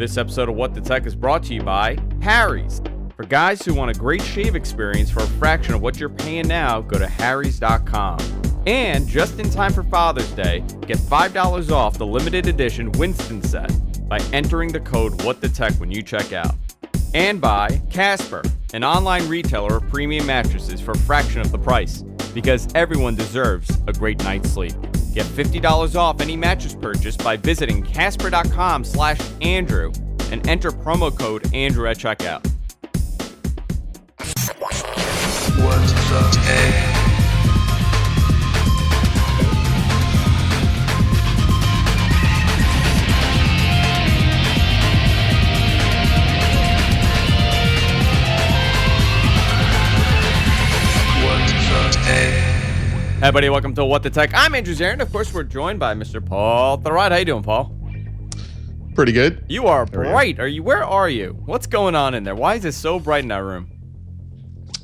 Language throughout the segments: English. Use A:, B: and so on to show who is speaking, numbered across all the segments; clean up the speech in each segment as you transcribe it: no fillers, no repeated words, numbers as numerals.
A: This episode of What the Tech is brought to you by Harry's. For guys who want a great shave experience for a fraction of what you're paying now, go to harrys.com. And just in time for Father's Day, get $5 off the limited edition Winston set by entering the code WhatTheTech when you check out. And by Casper, an online retailer of premium mattresses for a fraction of the price, because everyone deserves a great night's sleep. Get $50 off any mattress purchase by visiting casper.com/Andrew and enter promo code Andrew at checkout.
B: What the tech?
A: Hey everybody, welcome to What the Tech. I'm Andrew Zarin. Of course, we're joined by Mr. Paul Thurrott. How you doing, Paul?
C: Pretty good.
A: You are bright. Where are you? What's going on in there? Why is it so bright in that room?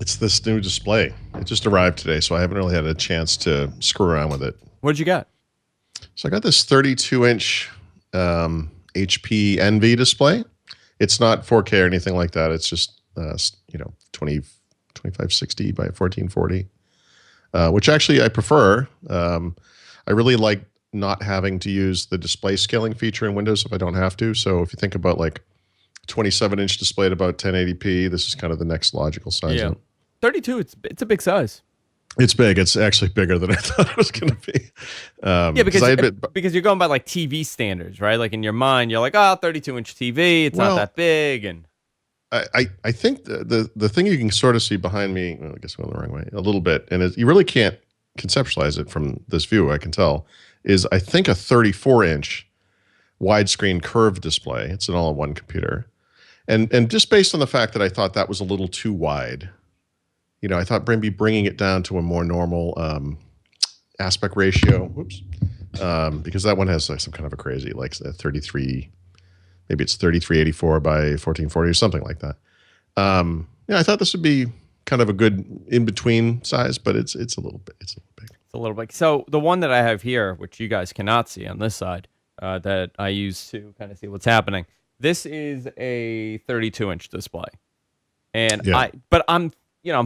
C: It's this new display. It just arrived today, so I haven't really had a chance to screw around with it.
A: What did you get?
C: So I got this 32-inch HP Envy display. It's not 4K or anything like that. It's just 2560 by 1440. Which actually I prefer. I really like not having to use the display scaling feature in Windows if I don't have to. So if you think about like 27-inch display at about 1080p, this is kind of the next logical size.
A: Yeah, 32. It's a big size.
C: It's big. It's actually bigger than I thought it was going to be.
A: Because you're going by like TV standards, right? Like in your mind, you're like, 32-inch TV. It's not that big, and
C: I think the thing you can sort of see behind me, well, I guess I'm going the wrong way a little bit, and you really can't conceptualize it from this view, I can tell, is I think a 34-inch widescreen curved display. It's an all-in-one computer. And just based on the fact that I thought that was a little too wide, I thought maybe bringing it down to a more normal aspect ratio, because that one has like some kind of a crazy, like 33, maybe it's 3384 by 1440 or something like that. I thought this would be kind of a good in-between size, but it's a little big. It's a little big.
A: So the one that I have here, which you guys cannot see on this side, that I use to kind of see what's happening. This is a 32-inch display, and I'm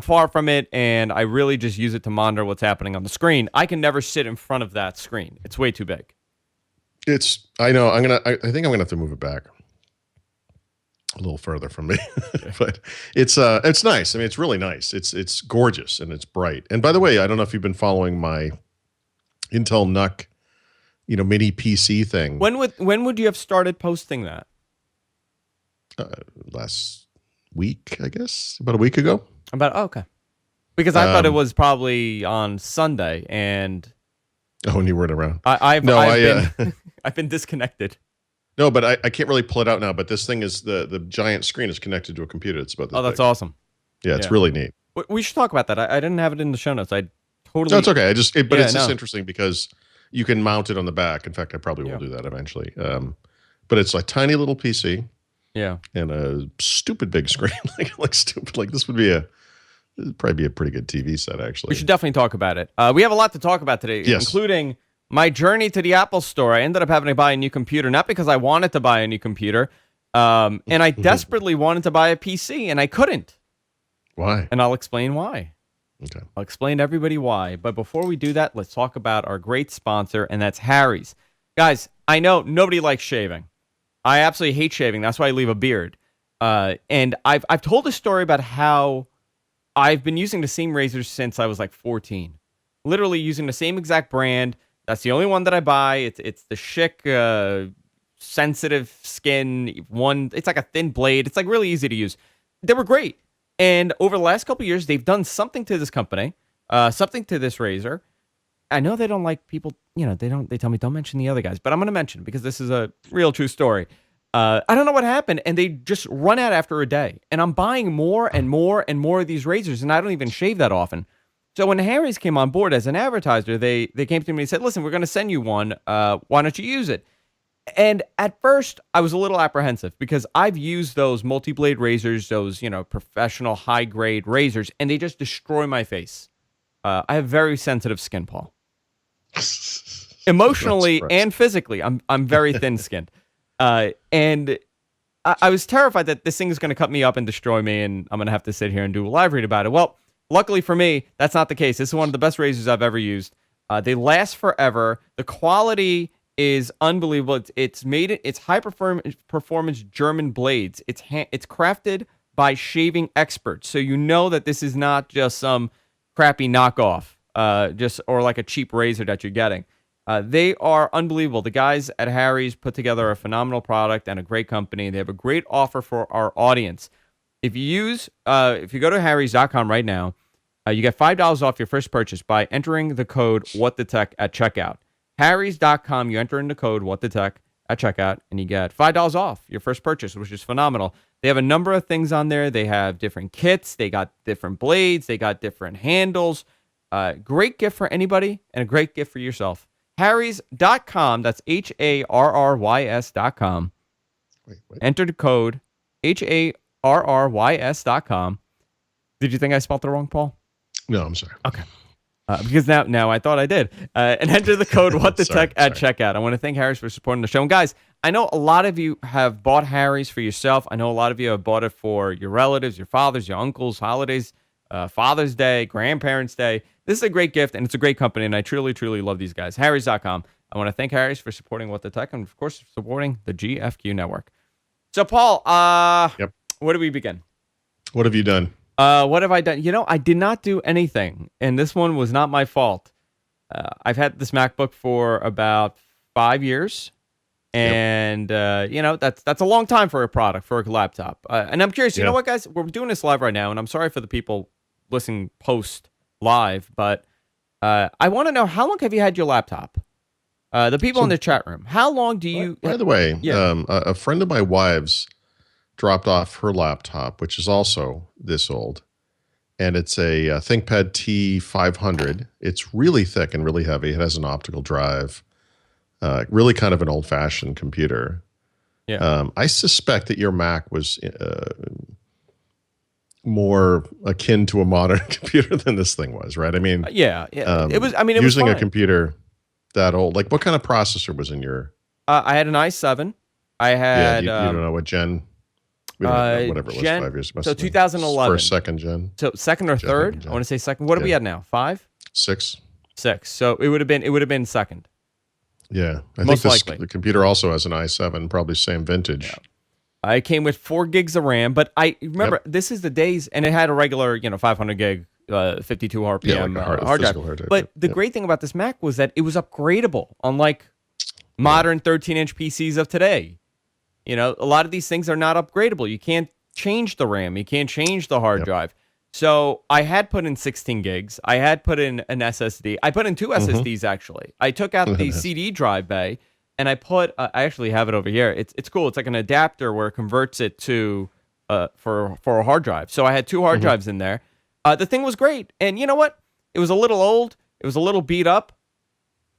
A: far from it, and I really just use it to monitor what's happening on the screen. I can never sit in front of that screen. It's way too big.
C: I know. I think I'm gonna have to move it back a little further from me, but it's nice. I mean, it's really nice. It's gorgeous and it's bright. And by the way, I don't know if you've been following my Intel NUC, mini PC thing.
A: When would you have started posting that?
C: Last week, I guess, about a week ago.
A: Okay. Because I thought it was probably on Sunday, and
C: and you weren't around.
A: I've been disconnected.
C: No, but I can't really pull it out now. But this thing is the giant screen is connected to a computer. It's about this
A: that's
C: big.
A: Awesome.
C: Yeah, it's really neat.
A: We should talk about that. I didn't have it in the show notes. No,
C: it's okay. It's just interesting because you can mount it on the back. In fact, I probably will do that eventually. But it's a tiny little PC.
A: Yeah.
C: And a stupid big screen, like stupid. Like this would probably be a pretty good TV set, actually.
A: We should definitely talk about it. We have a lot to talk about today, including my journey to the Apple Store. I ended up having to buy a new computer, not because I wanted to buy a new computer, and I desperately wanted to buy a PC, and I couldn't.
C: Why?
A: And I'll explain why.
C: Okay.
A: I'll explain to everybody why. But before we do that, let's talk about our great sponsor, and that's Harry's. Guys, I know nobody likes shaving. I absolutely hate shaving. That's why I leave a beard. And I've told a story about how I've been using the same razors since I was like 14. Literally using the same exact brand. That's the only one that I buy. It's the Schick sensitive skin one. It's like a thin blade. It's like really easy to use. They were great. And over the last couple of years, they've done something to this company, something to this razor. I know they don't like people, they tell me don't mention the other guys, but I'm going to mention it because this is a real true story. I don't know what happened, and they just run out after a day. And I'm buying more and more and more of these razors, and I don't even shave that often. So when Harry's came on board as an advertiser, they came to me and said, listen, we're going to send you one. Why don't you use it? And at first, I was a little apprehensive because I've used those multi-blade razors, those, professional high-grade razors, and they just destroy my face. I have very sensitive skin, Paul. Emotionally and physically, I'm very thin-skinned. And I was terrified that this thing is going to cut me up and destroy me, and I'm going to have to sit here and do a live read about it. Well, luckily for me, that's not the case. This is one of the best razors I've ever used. They last forever. The quality is unbelievable. It's high performance German blades. It's crafted by shaving experts, so you know that this is not just some crappy knockoff, or like a cheap razor that you're getting. They are unbelievable. The guys at Harry's put together a phenomenal product and a great company. They have a great offer for our audience. If you go to harrys.com right now, you get $5 off your first purchase by entering the code WhatTheTech at checkout. Harrys.com, you enter in the code WhatTheTech at checkout, and you get $5 off your first purchase, which is phenomenal. They have a number of things on there. They have different kits. They got different blades. They got different handles. Great gift for anybody and a great gift for yourself. Harrys.com, that's HARRYS.com.
C: Wait.
A: Enter the code HARRYS.com. Did you think I spelled it wrong, Paul?
C: No, I'm sorry.
A: Okay. Because now I thought I did. And enter the code WhatTheTech at checkout. I want to thank Harry's for supporting the show. And guys, I know a lot of you have bought Harry's for yourself. I know a lot of you have bought it for your relatives, your fathers, your uncles, holidays, Father's Day, Grandparents' Day. This is a great gift, and it's a great company, and I truly, truly love these guys. Harrys.com. I want to thank Harry's for supporting WhatTheTech and, of course, supporting the GFQ network. So, Paul,
C: Yep.
A: where do we begin?
C: What have you done?
A: What have I done? I did not do anything, and this one was not my fault. I've had this MacBook for about 5 years, and that's a long time for a product, for a laptop. And I'm curious, you know what, guys? We're doing this live right now, and I'm sorry for the people listening post live, but I want to know, how long have you had your laptop? The people in the chat room, how long do you?
C: By the way,
A: Yeah.
C: a friend of my wife's dropped off her laptop, which is also this old, and it's a ThinkPad T500. It's really thick and really heavy. It has an optical drive, really kind of an old-fashioned computer.
A: Yeah.
C: I suspect that your Mac was more akin to a modern computer than this thing was, right? I mean,
A: yeah. It was. I mean, it
C: using
A: was
C: a
A: fine.
C: computer that old. Like, what kind of processor was in your?
A: I had an i7. I had.
C: You don't know what gen. We don't know, whatever it was, 5 years.
A: So 2011.
C: First, second gen.
A: So second or third?
C: Gen.
A: I want to say second. What are we at now? 5?
C: 6.
A: 6. So it would have been second.
C: Yeah, I
A: Most
C: think
A: likely.
C: the computer also has an i7, probably same vintage.
A: Yeah. I came with 4 gigs of RAM, but I remember this is the days, and it had a regular, 500 gig, 52 RPM
C: like a
A: hard drive.
C: physical hard drive.
A: But the great thing about this Mac was that it was upgradable, unlike modern 13-inch PCs of today. A lot of these things are not upgradable. You can't change the RAM. You can't change the hard drive. So I had put in 16 gigs. I had put in an SSD. I put in 2 SSDs, actually. I took out the CD drive bay, and I put, I actually have it over here. It's cool. It's like an adapter where it converts it to, for a hard drive. So I had 2 hard drives in there. The thing was great. And you know what? It was a little old. It was a little beat up.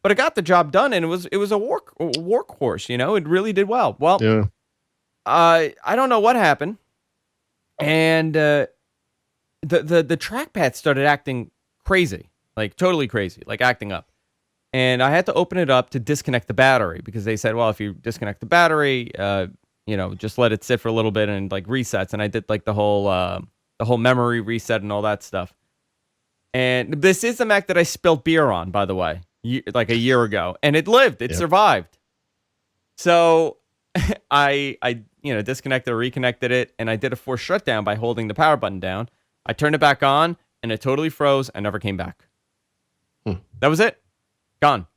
A: But it got the job done, and it was a workhorse. It really did well. Well,
C: Yeah.
A: I don't know what happened, and the trackpad started acting crazy, like totally crazy, like acting up. And I had to open it up to disconnect the battery, because they said, well, if you disconnect the battery, just let it sit for a little bit and like resets. And I did like the whole memory reset and all that stuff. And this is the Mac that I spilled beer on, by the way, like a year ago, and it lived, it survived. So I disconnected or reconnected it, and I did a forced shutdown by holding the power button down. I turned it back on, and it totally froze and never came back. That was it. Gone.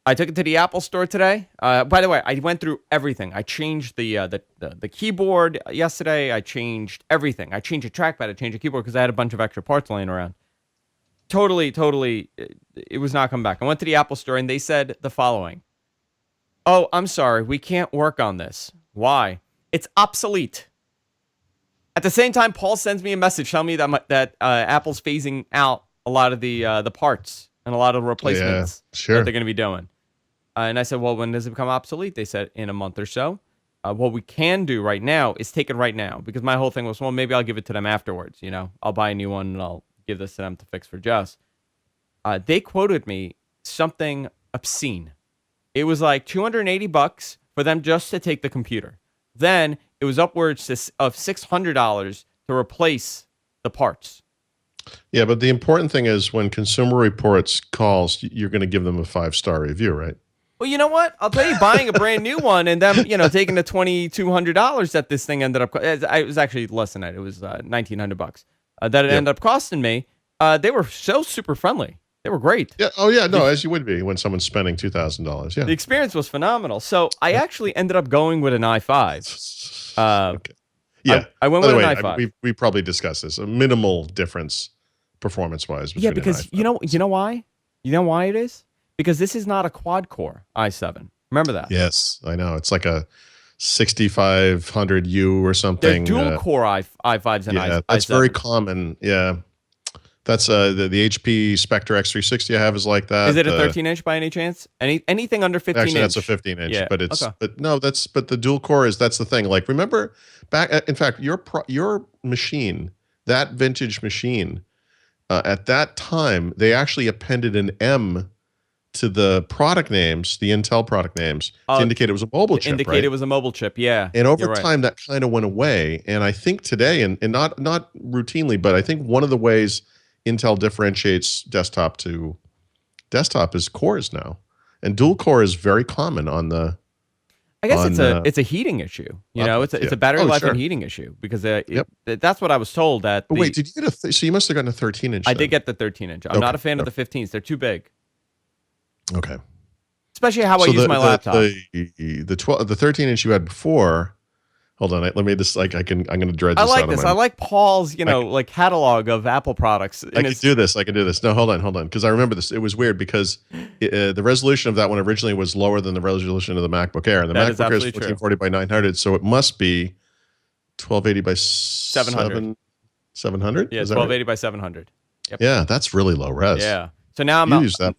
A: I took it to the Apple store today. By the way, I went through everything. I changed the keyboard yesterday. I changed everything. I changed the trackpad. I changed the keyboard because I had a bunch of extra parts laying around. Totally, it was not coming back. I went to the Apple store, and they said the following. Oh, I'm sorry. We can't work on this. Why? It's obsolete. At the same time, Paul sends me a message telling me that Apple's phasing out a lot of the parts and a lot of replacements that they're going to be doing. And I said, well, when does it become obsolete? They said in a month or so. What we can do right now is take it right now, because my whole thing was, well, maybe I'll give it to them afterwards. I'll buy a new one and I'll give this to them to fix for Jess. They quoted me something obscene. It was like $280 for them just to take the computer. then it was upwards of $600 to replace the parts.
C: Yeah, but the important thing is when Consumer Reports calls, you're going to give them a 5-star review, right?
A: Well, you know what? I'll tell you, buying a brand new one and then, taking the $2,200 that this thing ended up, it was actually less than that. It was $1,900 that it ended up costing me. They were so super friendly. They were great.
C: Yeah. Oh, yeah. No, as you would be when someone's spending $2,000. Yeah.
A: The experience was phenomenal. So I actually ended up going with an i5.
C: Okay. Yeah.
A: I went
C: By
A: with
C: the
A: an
C: way,
A: i5.
C: we probably discussed this. A minimal difference performance-wise.
A: Yeah,
C: between
A: because
C: an i5.
A: you know why? You know why it is? Because this is not a quad-core i7. Remember that.
C: Yes, I know. It's like a 6500U or
A: They're
C: something.
A: dual-core i5s and
C: Yeah,
A: i7s.
C: that's very common. Yeah. That's the HP Spectre X360 I have is like that.
A: Is it a 13-inch by any chance? Anything under 15
C: Actually,
A: inch?
C: that's a 15-inch,
A: Yeah,
C: but it's
A: okay.
C: but the dual core that's the thing. Like remember back in fact your machine, that vintage machine, at that time they actually appended an M to the product names, the Intel product names, to indicate it was a mobile chip,
A: Indicate
C: right?
A: it was a mobile chip, yeah.
C: And over
A: You're right.
C: time, that kind of went away. And I think today, and not routinely, but I think one of the ways Intel differentiates desktop to desktop is cores now, and dual core is very common on the.
A: I guess it's a heating issue. It's a battery life and heating issue because that's what I was told. But
C: wait, did you get so you must have gotten a 13-inch?
A: I did get the 13-inch. I'm not a fan of the 15s. They're too big.
C: Okay.
A: Especially how I use my laptop.
C: The 13-inch you had before. Hold on, let me just I'm going to dread this.
A: I like this. I like Paul's, like catalog of Apple products.
C: I can do this. No, hold on, because I remember this. It was weird because the resolution of that one originally was lower than the resolution of the MacBook Air. The MacBook Air is 1440 by 900, so it must be 1280 by 700. 700.
A: Yeah, 1280 by 700. Yep.
C: Yeah, that's really low res.
A: Yeah. So now
C: you used that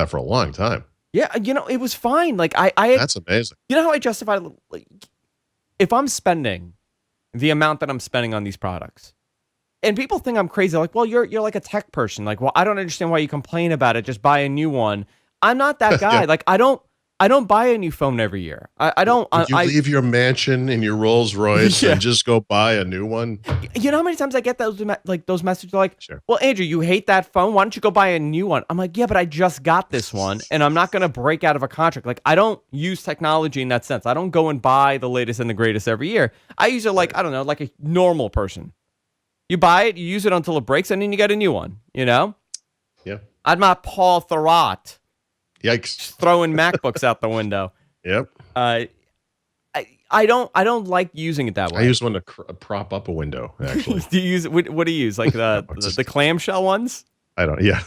C: for a long time.
A: Yeah, it was fine. Like I
C: that's amazing.
A: You know how I justify if I'm spending the amount that I'm spending on these products, and people think I'm crazy, like, well, you're like a tech person. Like, well, I don't understand why you complain about it. Just buy a new one. I'm not that guy.
C: Yeah.
A: Like, I don't buy a new phone every year. I don't.
C: Would you leave your mansion in your Rolls Royce and just go buy a new one?
A: You know how many times I get those messages like,
C: sure.
A: Well, Andrew, you hate that phone. Why don't you go buy a new one? I'm like, yeah, but I just got this one, and I'm not going to break out of a contract. Like, I don't use technology in that sense. I don't go and buy the latest and the greatest every year. I use it like, I don't know, like a normal person. You buy it, you use it until it breaks, and then you get a new one,
C: Yeah.
A: I'm not Paul Thurrott.
C: Yikes.
A: Just throwing MacBooks out the window.
C: Yep.
A: I don't like using it that way.
C: I use one to prop up a window, actually.
A: Do you use what do you use? Like the clamshell ones?
C: I don't. Yeah.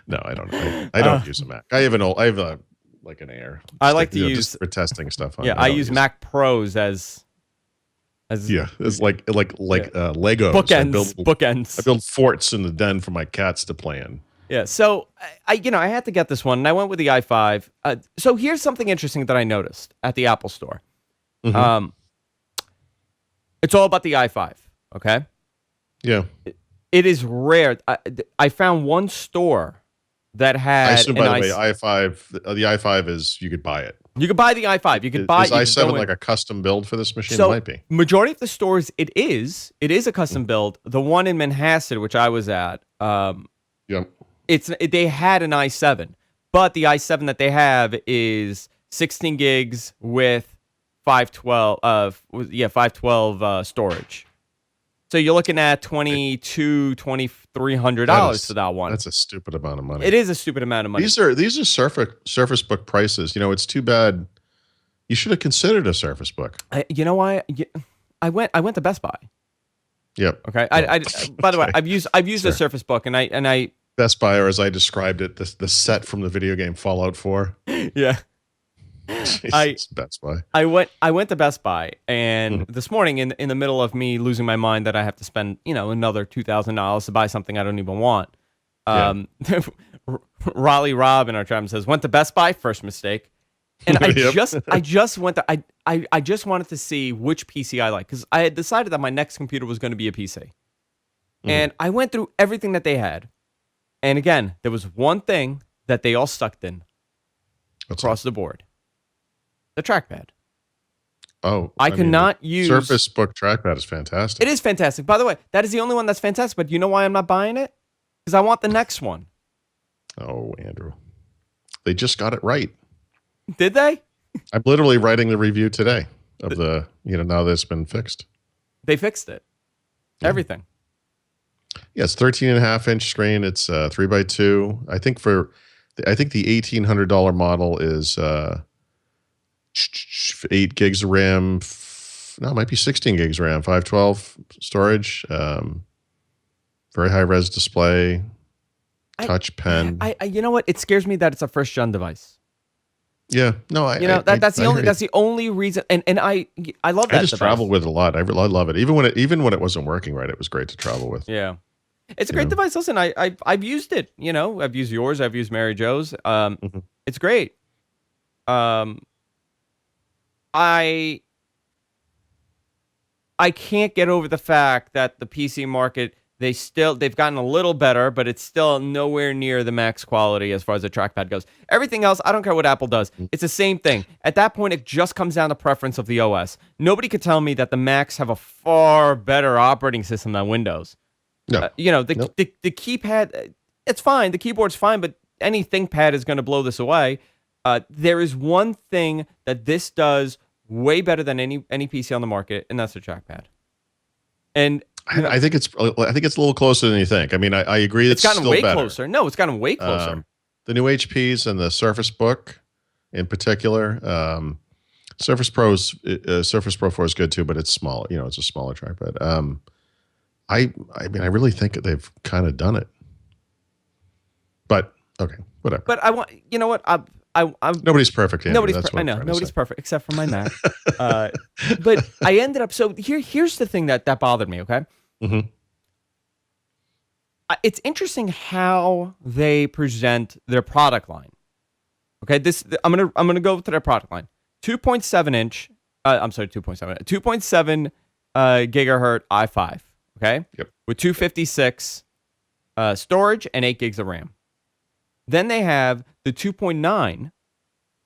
C: No, I don't. I don't use a Mac. I have an Air.
A: I like to use
C: just for testing stuff.
A: I use Mac Pros as
C: it's like Legos.
A: Bookends.
C: I build forts in the den for my cats to play in.
A: Yeah, so I had to get this one, and I went with the i5. So here's something interesting that I noticed at the Apple Store.
C: Mm-hmm.
A: It's all about the i5. Okay.
C: Yeah.
A: It is rare. I found one store that had.
C: I assume, by the way, i5. The i5 is you could buy it.
A: You could buy the i5. You could buy.
C: Is i7 like a custom build for this machine?
A: So,
C: it might be.
A: Majority of the stores, it is a custom build. The one in Manhasset, which I was at,
C: Yeah.
A: they had an i7, but the i7 that they have is 16 gigs with 512 storage. So you're looking at $2,300 for that one.
C: That's a stupid amount of money.
A: It is a stupid amount of money.
C: These are Surface Book prices. It's too bad. You should have considered a Surface Book.
A: You know why? I went to Best Buy.
C: Yep.
A: Okay. By the way, I've used a Surface Book, and I
C: Best Buy, or as I described it, the set from the video game Fallout 4.
A: Yeah.
C: Best Buy.
A: I went to Best Buy, and this morning, in the middle of me losing my mind that I have to spend another $2,000 to buy something I don't even want, Raleigh Rob in our chat says went to Best Buy, first mistake, and I just went to I just wanted to see which PC I like, because I had decided that my next computer was going to be a PC, and I went through everything that they had, and again there was one thing that they all stuck in across the board. The trackpad.
C: Oh,
A: I
C: mean,
A: cannot
C: the
A: use.
C: Surface Book trackpad is fantastic.
A: It is fantastic. By the way, that is the only one that's fantastic. But you know why I'm not buying it? Because I want the next one.
C: Oh, Andrew, they just got it right.
A: Did they?
C: I'm literally writing the review today of the, now that it's been fixed.
A: They fixed it.
C: Yeah.
A: Everything.
C: Yeah, it's 13.5-inch screen. It's 3x2. I think the $1,800 model is 8 gigs of RAM. No, it might be 16 gigs RAM, 512 storage. Very high res display, touch pen.
A: You know what? It scares me that it's a first gen device.
C: Yeah, no,
A: that's the only reason. And I love that.
C: I just
A: device.
C: travel with it a lot. I love it. Even when it wasn't working right, it was great to travel with.
A: Yeah. It's a great device. Listen, I've used it. I've used yours. I've used Mary Jo's. It's great. I can't get over the fact that the PC market, they've gotten a little better, but it's still nowhere near the max quality as far as the trackpad goes. Everything else, I don't care what Apple does. It's the same thing. At that point, it just comes down to preference of the OS. Nobody could tell me that the Macs have a far better operating system than Windows.
C: No.
A: The keypad, it's fine. The keyboard's fine, but any ThinkPad is going to blow this away. There is one thing that this does way better than any PC on the market, and that's the trackpad. And
C: I think it's a little closer than you think. I mean, I agree.
A: It's gotten
C: still
A: way
C: better.
A: closer. No, it's gotten way closer.
C: The new HPs and the Surface Book, in particular, Surface Pro 4 is good too, but it's small. It's a smaller trackpad. I mean, I really think they've kind of done it. But okay, whatever.
A: But I want, you know what? I'm
C: nobody's perfect. Andrew.
A: I know nobody's perfect except for my Mac. But I ended up. So here's the thing that bothered me. Okay.
C: Mm-hmm.
A: It's interesting how they present their product line. Okay, I'm gonna go to their product line. 2.7 inch. I'm sorry, 2.7. 2.7 gigahertz i5. Okay.
C: Yep.
A: With 256 storage and 8 gigs of RAM. Then they have the 2.9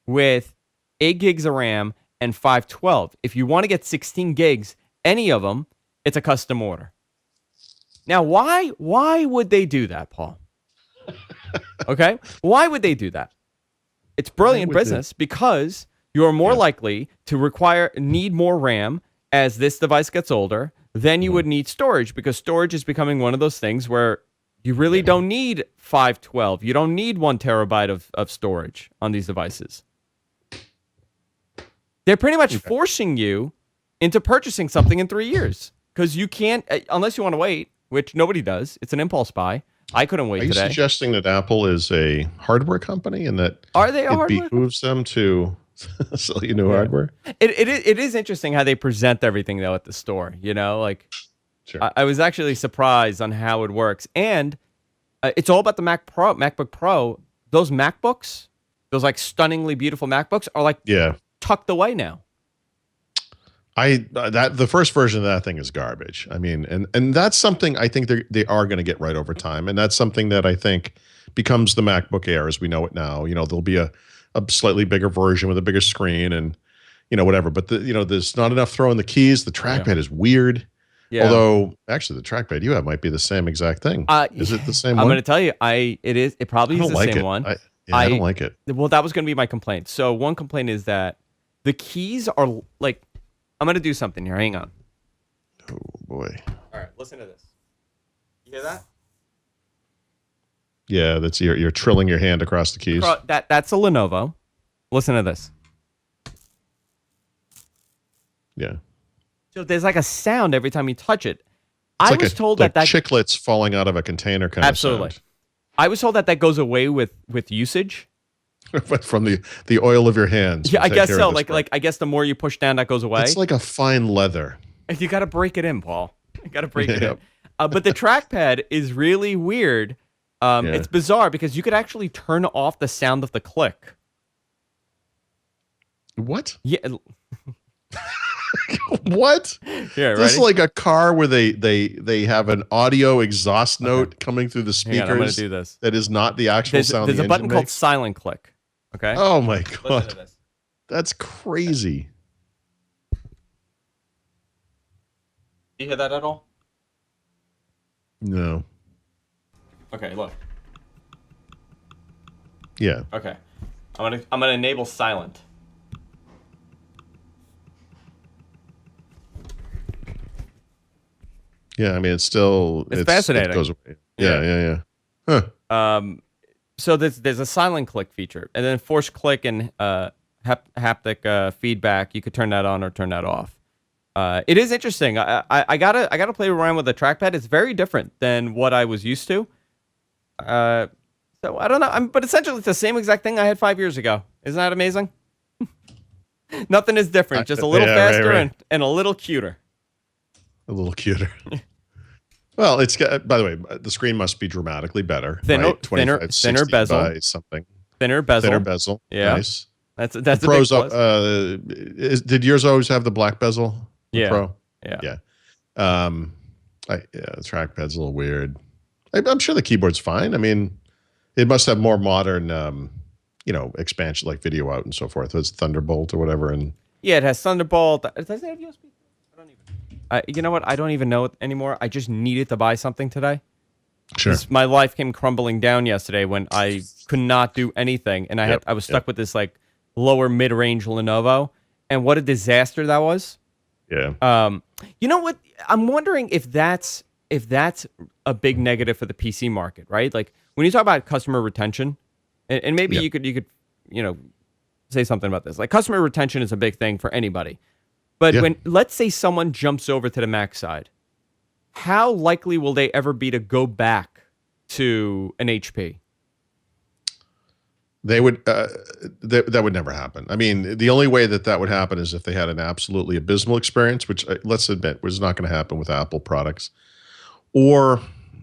A: with 8 gigs of RAM and 512. If you want to get 16 gigs, any of them, it's a custom order. Now, why would they do that, Paul? Okay? Why would they do that? It's brilliant business because you're more likely to need more RAM as this device gets older than you would need storage, because storage is becoming one of those things where you really don't need 512. You don't need 1 terabyte of storage on these devices. They're pretty much forcing you into purchasing something in 3 years because you can't, unless you want to wait, which nobody does. It's an impulse buy. I couldn't wait today.
C: Are you suggesting that Apple is a hardware company and that it behooves them to sell you new hardware?
A: It is interesting how they present everything, though, at the store.
C: Sure.
A: I was actually surprised on how it works. And it's all about the MacBook Pro. Those MacBooks, those like stunningly beautiful MacBooks are like tucked away now.
C: The first version of that thing is garbage. I mean, and that's something I think they are going to get right over time. And that's something that I think becomes the MacBook Air as we know it now. There'll be a slightly bigger version with a bigger screen and, whatever. But, there's not enough throwing the keys. The trackpad is weird. Yeah. Although, actually, the trackpad you have might be the same exact thing. Is it the same one?
A: I'm going to tell you, it probably is the same one.
C: I don't like it.
A: Well, that was going to be my complaint. So one complaint is that the keys are like, I'm going to do something here. Hang on.
C: Oh, boy.
A: All right, listen to this. You hear that?
C: Yeah, that's you're trilling your hand across the keys.
A: That's a Lenovo. Listen to this.
C: Yeah.
A: So there's like a sound every time you touch it. I was told that
C: chiclets falling out of a container kind of sound.
A: I was told that goes away with usage.
C: From the oil of your hands.
A: Yeah, I guess so. Like I guess the more you push down, that goes away.
C: It's like a fine leather.
A: You got to break it in, Paul. You got to break it in. But the trackpad is really weird. It's bizarre because you could actually turn off the sound of the click.
C: What?
A: Yeah.
C: What?
A: Yeah,
C: this is like a car where they have an audio exhaust note coming through the speakers.
A: I'm going to do this.
C: That is not the actual sound.
A: There's a button called silent click. Okay.
C: Oh my god.
A: Listen to this.
C: That's crazy.
A: You hear that at all?
C: No.
A: Okay, look.
C: Yeah.
A: Okay. I'm gonna enable silent.
C: Yeah. I mean, it's still
A: It's
C: it
A: fascinating.
C: goes away.
A: Yeah.
C: Yeah. Huh.
A: So there's a silent click feature, and then force click and haptic feedback. You could turn that on or turn that off. It is interesting. I gotta play around with the trackpad. It's very different than what I was used to. So I don't know. But essentially, it's the same exact thing I had 5 years ago. Isn't that amazing? Nothing is different. Just a little
C: Yeah,
A: faster
C: right.
A: and a little cuter.
C: A little cuter. Well, it's got. By the way, the screen must be dramatically better.
A: Thinner,
C: Right?
A: thinner,
C: 2560
A: bezel,
C: by something.
A: thinner bezel.
C: Thinner bezel.
A: Yeah,
C: Nice.
A: that's
C: The
A: a big
C: Pros.
A: plus.
C: Did yours always have the black bezel? The
A: Yeah.
C: Pro.
A: Yeah.
C: Yeah. The trackpad's a little weird. I'm sure the keyboard's fine. I mean, it must have more modern, expansion like video out and so forth. It's Thunderbolt or whatever, and
A: Yeah, it has Thunderbolt. Does it have USB? I don't even. You know what? I don't even know it anymore. I just needed to buy something today.
C: sure.
A: My life came crumbling down yesterday when I could not do anything, and I was stuck with this like lower mid range Lenovo, and what a disaster that was.
C: Yeah.
A: You know what? I'm wondering if that's a big negative for the PC market, right? Like when you talk about customer retention, and maybe
C: Yeah.
A: you could say something about this. Like customer retention is a big thing for anybody, but
C: Yeah.
A: when let's say someone jumps over to the Mac side, how likely will they ever be to go back to an HP?
C: They would that would never happen. I mean, the only way that would happen is if they had an absolutely abysmal experience, which let's admit was not going to happen with Apple products, or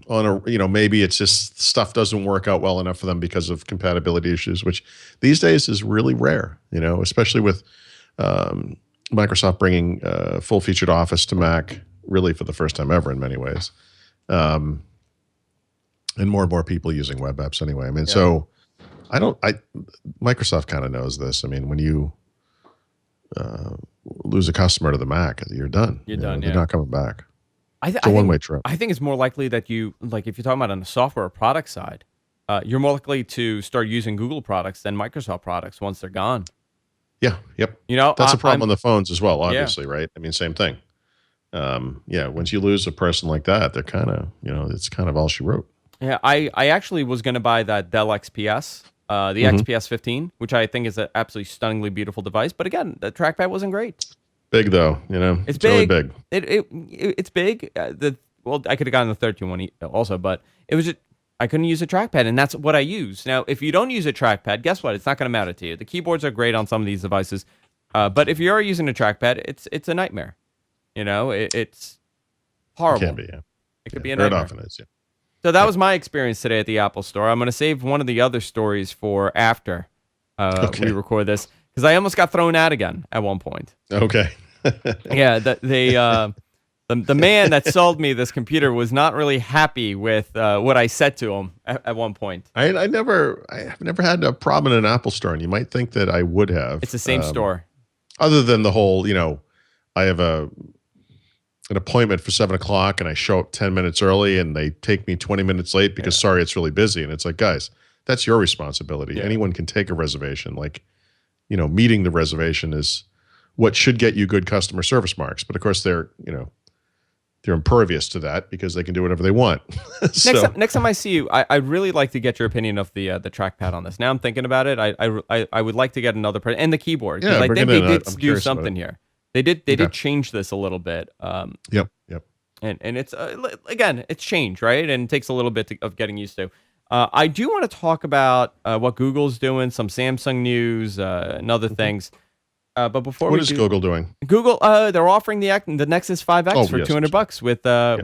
C: on maybe it's just stuff doesn't work out well enough for them because of compatibility issues, which these days is really rare. Especially with Microsoft bringing full featured Office to Mac, really for the first time ever in many ways, and more people using web apps anyway. I mean, so. Microsoft kind of knows this. I mean, when you lose a customer to the Mac, you're done.
A: You're done.
C: They're not coming back.
A: It's
C: a one-way trip.
A: I think it's more likely that you, like, if you're talking about on the software or product side, you're more likely to start using Google products than Microsoft products once they're gone.
C: Yeah. Yep.
A: You know,
C: That's a problem on the phones as well, obviously, right? I mean, same thing. Once you lose a person like that, they're kind of, it's kind of all she wrote.
A: Yeah, I actually was going to buy that Dell XPS. The XPS 15, which I think is an absolutely stunningly beautiful device. But again, the trackpad wasn't great.
C: Big though, it's
A: big.
C: Really big.
A: It's big. I could have gotten the 13 one also, but it was I couldn't use a trackpad, and that's what I use. Now, if you don't use a trackpad, guess what? It's not going to matter to you. The keyboards are great on some of these devices, but if you are using a trackpad, it's a nightmare. It's horrible.
C: It can be, yeah.
A: It could be a nightmare.
C: It often is, yeah.
A: So that was my experience today at the Apple Store. I'm going to save one of the other stories for after we record this, because I almost got thrown out again at one point.
C: Okay.
A: Yeah, the man that sold me this computer was not really happy with what I said to him at one point.
C: I've never had a problem in an Apple Store, and you might think that I would have.
A: It's the same store.
C: Other than the whole, I have an appointment for 7:00 and I show up 10 minutes early and they take me 20 minutes late because sorry, it's really busy. And it's like, guys, that's your responsibility. Yeah. Anyone can take a reservation. Like, meeting the reservation is what should get you good customer service marks. But of course they're impervious to that because they can do whatever they want.
A: Next time I see you, I'd really like to get your opinion of the trackpad on this. Now I'm thinking about it. I would like to get another and the keyboard.
C: Yeah,
A: I think they did do something
C: something
A: here. They did change this a little bit.
C: Yep.
A: And it's again, it's change, right? And it takes a little bit of getting used to. I do want to talk about what Google's doing, some Samsung news, and other things. But before
C: what is Google doing?
A: Google, they're offering the Nexus 5X for $200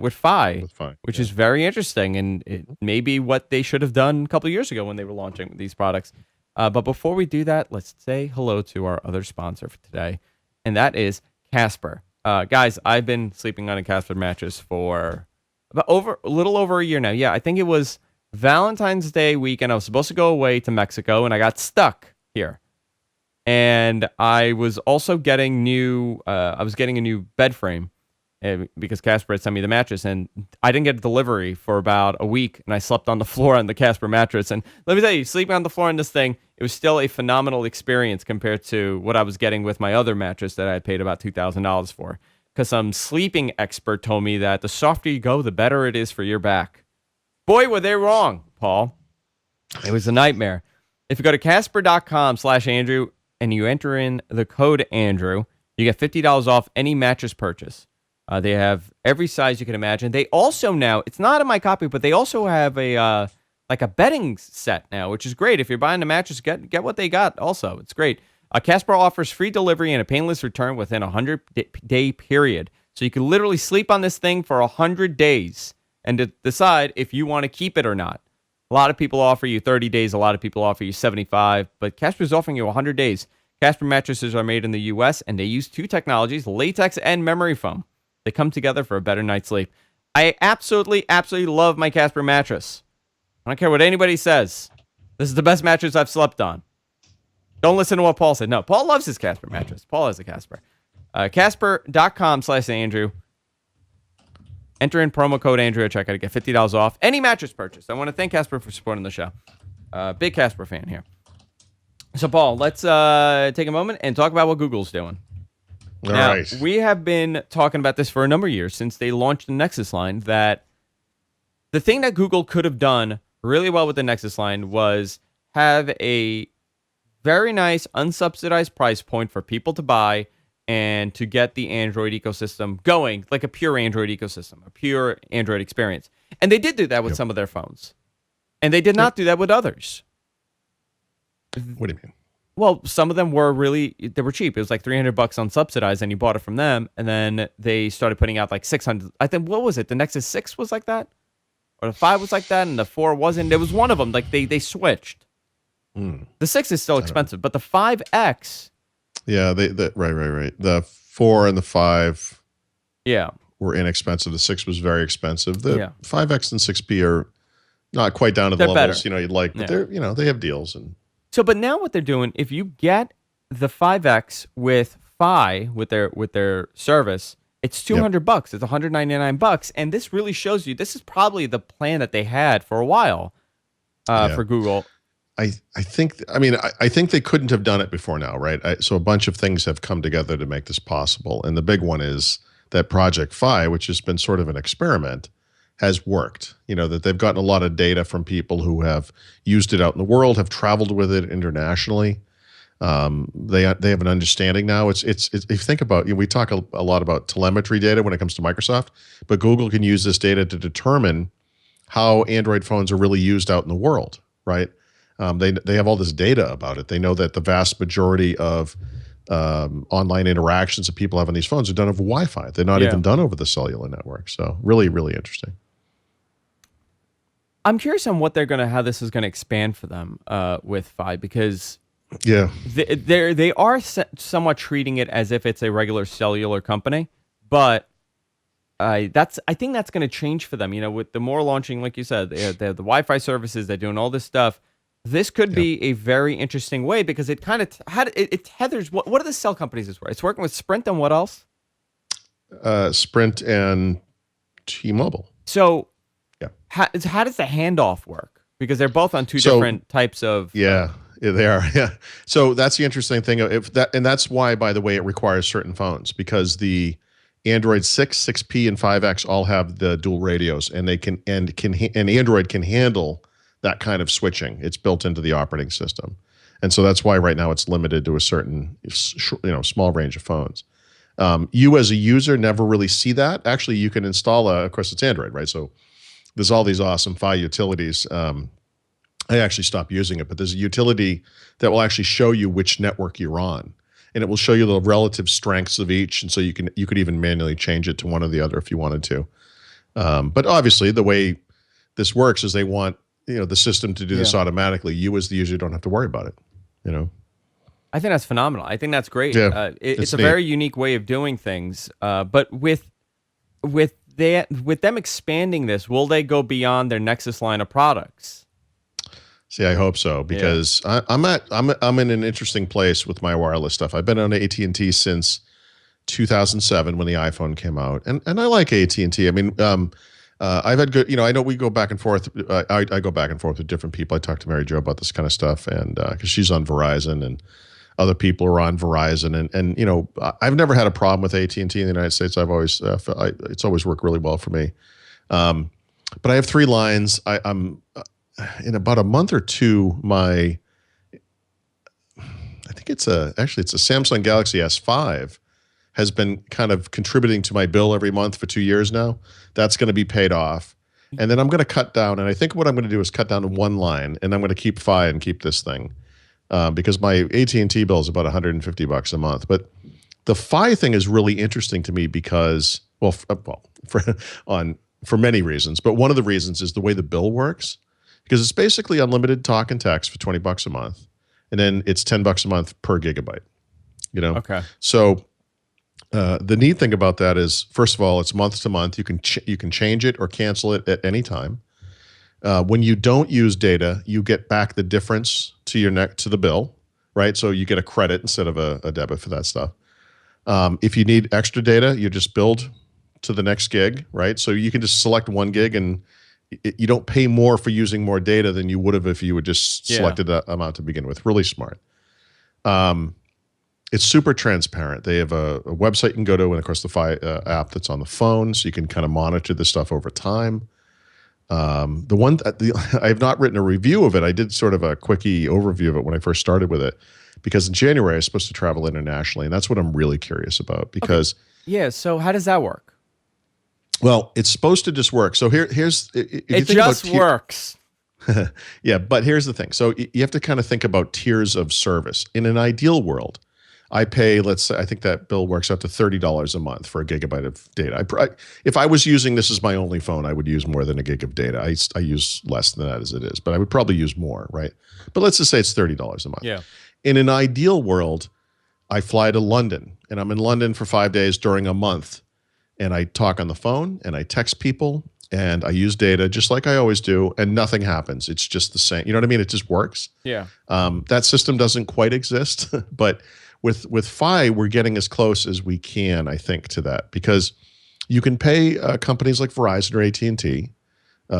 A: with Fi, which is very interesting, and it may be what they should have done a couple of years ago when they were launching these products. But before we do that, let's say hello to our other sponsor for today, and that is Casper. Guys, I've been sleeping on a Casper mattress for a little over a year now. Yeah, I think it was Valentine's Day weekend. I was supposed to go away to Mexico, and I got stuck here. And I was also getting a new bed frame, because Casper had sent me the mattress, and I didn't get a delivery for about a week, and I slept on the floor on the Casper mattress. And let me tell you, sleeping on the floor on this thing, it was still a phenomenal experience compared to what I was getting with my other mattress that I had paid about $2,000 for. Because some sleeping expert told me that the softer you go, the better it is for your back. Boy, were they wrong, Paul. It was a nightmare. If you go to casper.com/Andrew and you enter in the code Andrew, you get $50 off any mattress purchase. They have every size you can imagine. They also now, it's not in my copy, but they also have a like a bedding set now, which is great. If you're buying a mattress, get what they got also. It's great. Casper offers free delivery and a painless return within a 100-day period. So you can literally sleep on this thing for 100 days and decide if you want to keep it or not. A lot of people offer you 30 days. A lot of people offer you 75. But Casper is offering you 100 days. Casper mattresses are made in the U.S., and they use two technologies, latex and memory foam. They come together for a better night's sleep. I absolutely, absolutely love my Casper mattress. I don't care what anybody says. This is the best mattress I've slept on. Don't listen to what Paul said. No, Paul loves his Casper mattress. Paul has a Casper. Casper.com/Andrew. Enter in promo code Andrew at checkout to get $50 off any mattress purchase. I want to thank Casper for supporting the show. Big Casper fan here. So, Paul, let's take a moment and talk about what Google's doing.
C: All
A: now,
C: right.
A: we have been talking about this for a number of years since they launched the Nexus line, that the thing that Google could have done really well with the Nexus line was have a very nice unsubsidized price point for people to buy and to get the Android ecosystem going, like a pure Android ecosystem, a pure Android experience. And they did do that with some of their phones. And they did not do that with others.
C: What do you mean?
A: Well, some of them were they were cheap. It was like $300 unsubsidized, and you bought it from them. And then they started putting out like 600. I think, what was it? The Nexus 6 was like that? Or the 5 was like that, and the 4 wasn't. There was one of them. Like they switched. The 6 is still expensive, but the 5X.
C: Yeah, right. The 4 and the 5 were inexpensive. The 6 was very expensive. The 5X and 6P are not quite down to the levels you'd like, but they're they have deals. And
A: so, but now what they're doing, if you get the 5X with Fi with their service, it's $200. It's $199, and this really shows you this is probably the plan that they had for a while for Google.
C: I think they couldn't have done it before now, right? So a bunch of things have come together to make this possible. And the big one is that Project Fi, which has been sort of an experiment, has worked. That they've gotten a lot of data from people who have used it out in the world, have traveled with it internationally. They have an understanding now. It's if you think about, we talk a lot about telemetry data when it comes to Microsoft, but Google can use this data to determine how Android phones are really used out in the world, right? They have all this data about it. They know that the vast majority of online interactions that people have on these phones are done over Wi-Fi. They're not even done over the cellular network. So really, really interesting.
A: I'm curious on how this is going to expand for them with Fi, because they are somewhat treating it as if it's a regular cellular company, but I think that's going to change for them. With the more launching, like you said, they have the Wi-Fi services, they're doing all this stuff. This could be a very interesting way, because it kind of it tethers. What are the cell companies it's working? It's working with Sprint and what else?
C: Sprint and T-Mobile.
A: So, how does the handoff work? Because they're both on two different types of.
C: Yeah, they are. Yeah. So that's the interesting thing. And that's why, by the way, it requires certain phones, because the Android 6, 6P, and 5X all have the dual radios, and Android can handle that kind of switching. It's built into the operating system. And so that's why right now it's limited to a certain small range of phones. You as a user never really see that. Actually, you can install of course it's Android, right? So there's all these awesome Fi utilities. I actually stopped using it, but there's a utility that will actually show you which network you're on. And it will show you the relative strengths of each. And so you could even manually change it to one or the other if you wanted to. But obviously the way this works is they want the system to do this automatically. You as the user don't have to worry about it.
A: I think that's phenomenal. I think that's great.
C: Yeah,
A: it's a very unique way of doing things. But with them expanding this, will they go beyond their Nexus line of products?
C: See, I hope so, because I'm in an interesting place with my wireless stuff. I've been on AT&T since 2007 when the iPhone came out, and I like AT&T. I mean, I've had good, I know we go back and forth. I go back and forth with different people. I talk to Mary Jo about this kind of stuff, and because she's on Verizon and other people are on Verizon, and I've never had a problem with AT&T in the United States. I've always it's always worked really well for me. But I have 3 lines. I'm in about a month or two. I think it's a Samsung Galaxy S5 has been kind of contributing to my bill every month for 2 years now. That's going to be paid off. And then I'm going to cut down. And I think what I'm going to do is cut down to 1 line, and I'm going to keep Fi and keep this thing because my AT&T bill is about $150 a month. But the Fi thing is really interesting to me because, for many reasons, but one of the reasons is the way the bill works, because it's basically unlimited talk and text for $20 a month, and then it's $10 a month per gigabyte.
A: Okay.
C: So the neat thing about that is, first of all, it's month to month. You can change it or cancel it at any time. When you don't use data, you get back the difference to the bill, right? So you get a credit instead of a debit for that stuff. If you need extra data, you just build to the next gig, right? So you can just select 1 gig, and you don't pay more for using more data than you would have if you would just selected that amount to begin with. Really smart. It's super transparent. They have a website you can go to, and of course the Fi app that's on the phone, so you can kind of monitor this stuff over time. I have not written a review of it. I did sort of a quickie overview of it when I first started with it, because in January I was supposed to travel internationally, and that's what I'm really curious about. Because
A: yeah, so how does that work?
C: Well, it's supposed to just work. So here's if you
A: It
C: think
A: just
C: about
A: works.
C: yeah, but here's the thing. So you have to kind of think about tiers of service. In an ideal world, I pay, let's say, I think that bill works out to $30 a month for a gigabyte of data. If I was using this as my only phone, I would use more than a gig of data. I use less than that as it is, but I would probably use more, right? But let's just say it's $30 a month.
A: Yeah.
C: In an ideal world, I fly to London, and I'm in London for 5 days during a month, and I talk on the phone, and I text people, and I use data just like I always do, and nothing happens. It's just the same. You know what I mean? It just works.
A: Yeah.
C: That system doesn't quite exist, but with Fi, we're getting as close as we can, I think, to that, because you can pay companies like Verizon or AT&T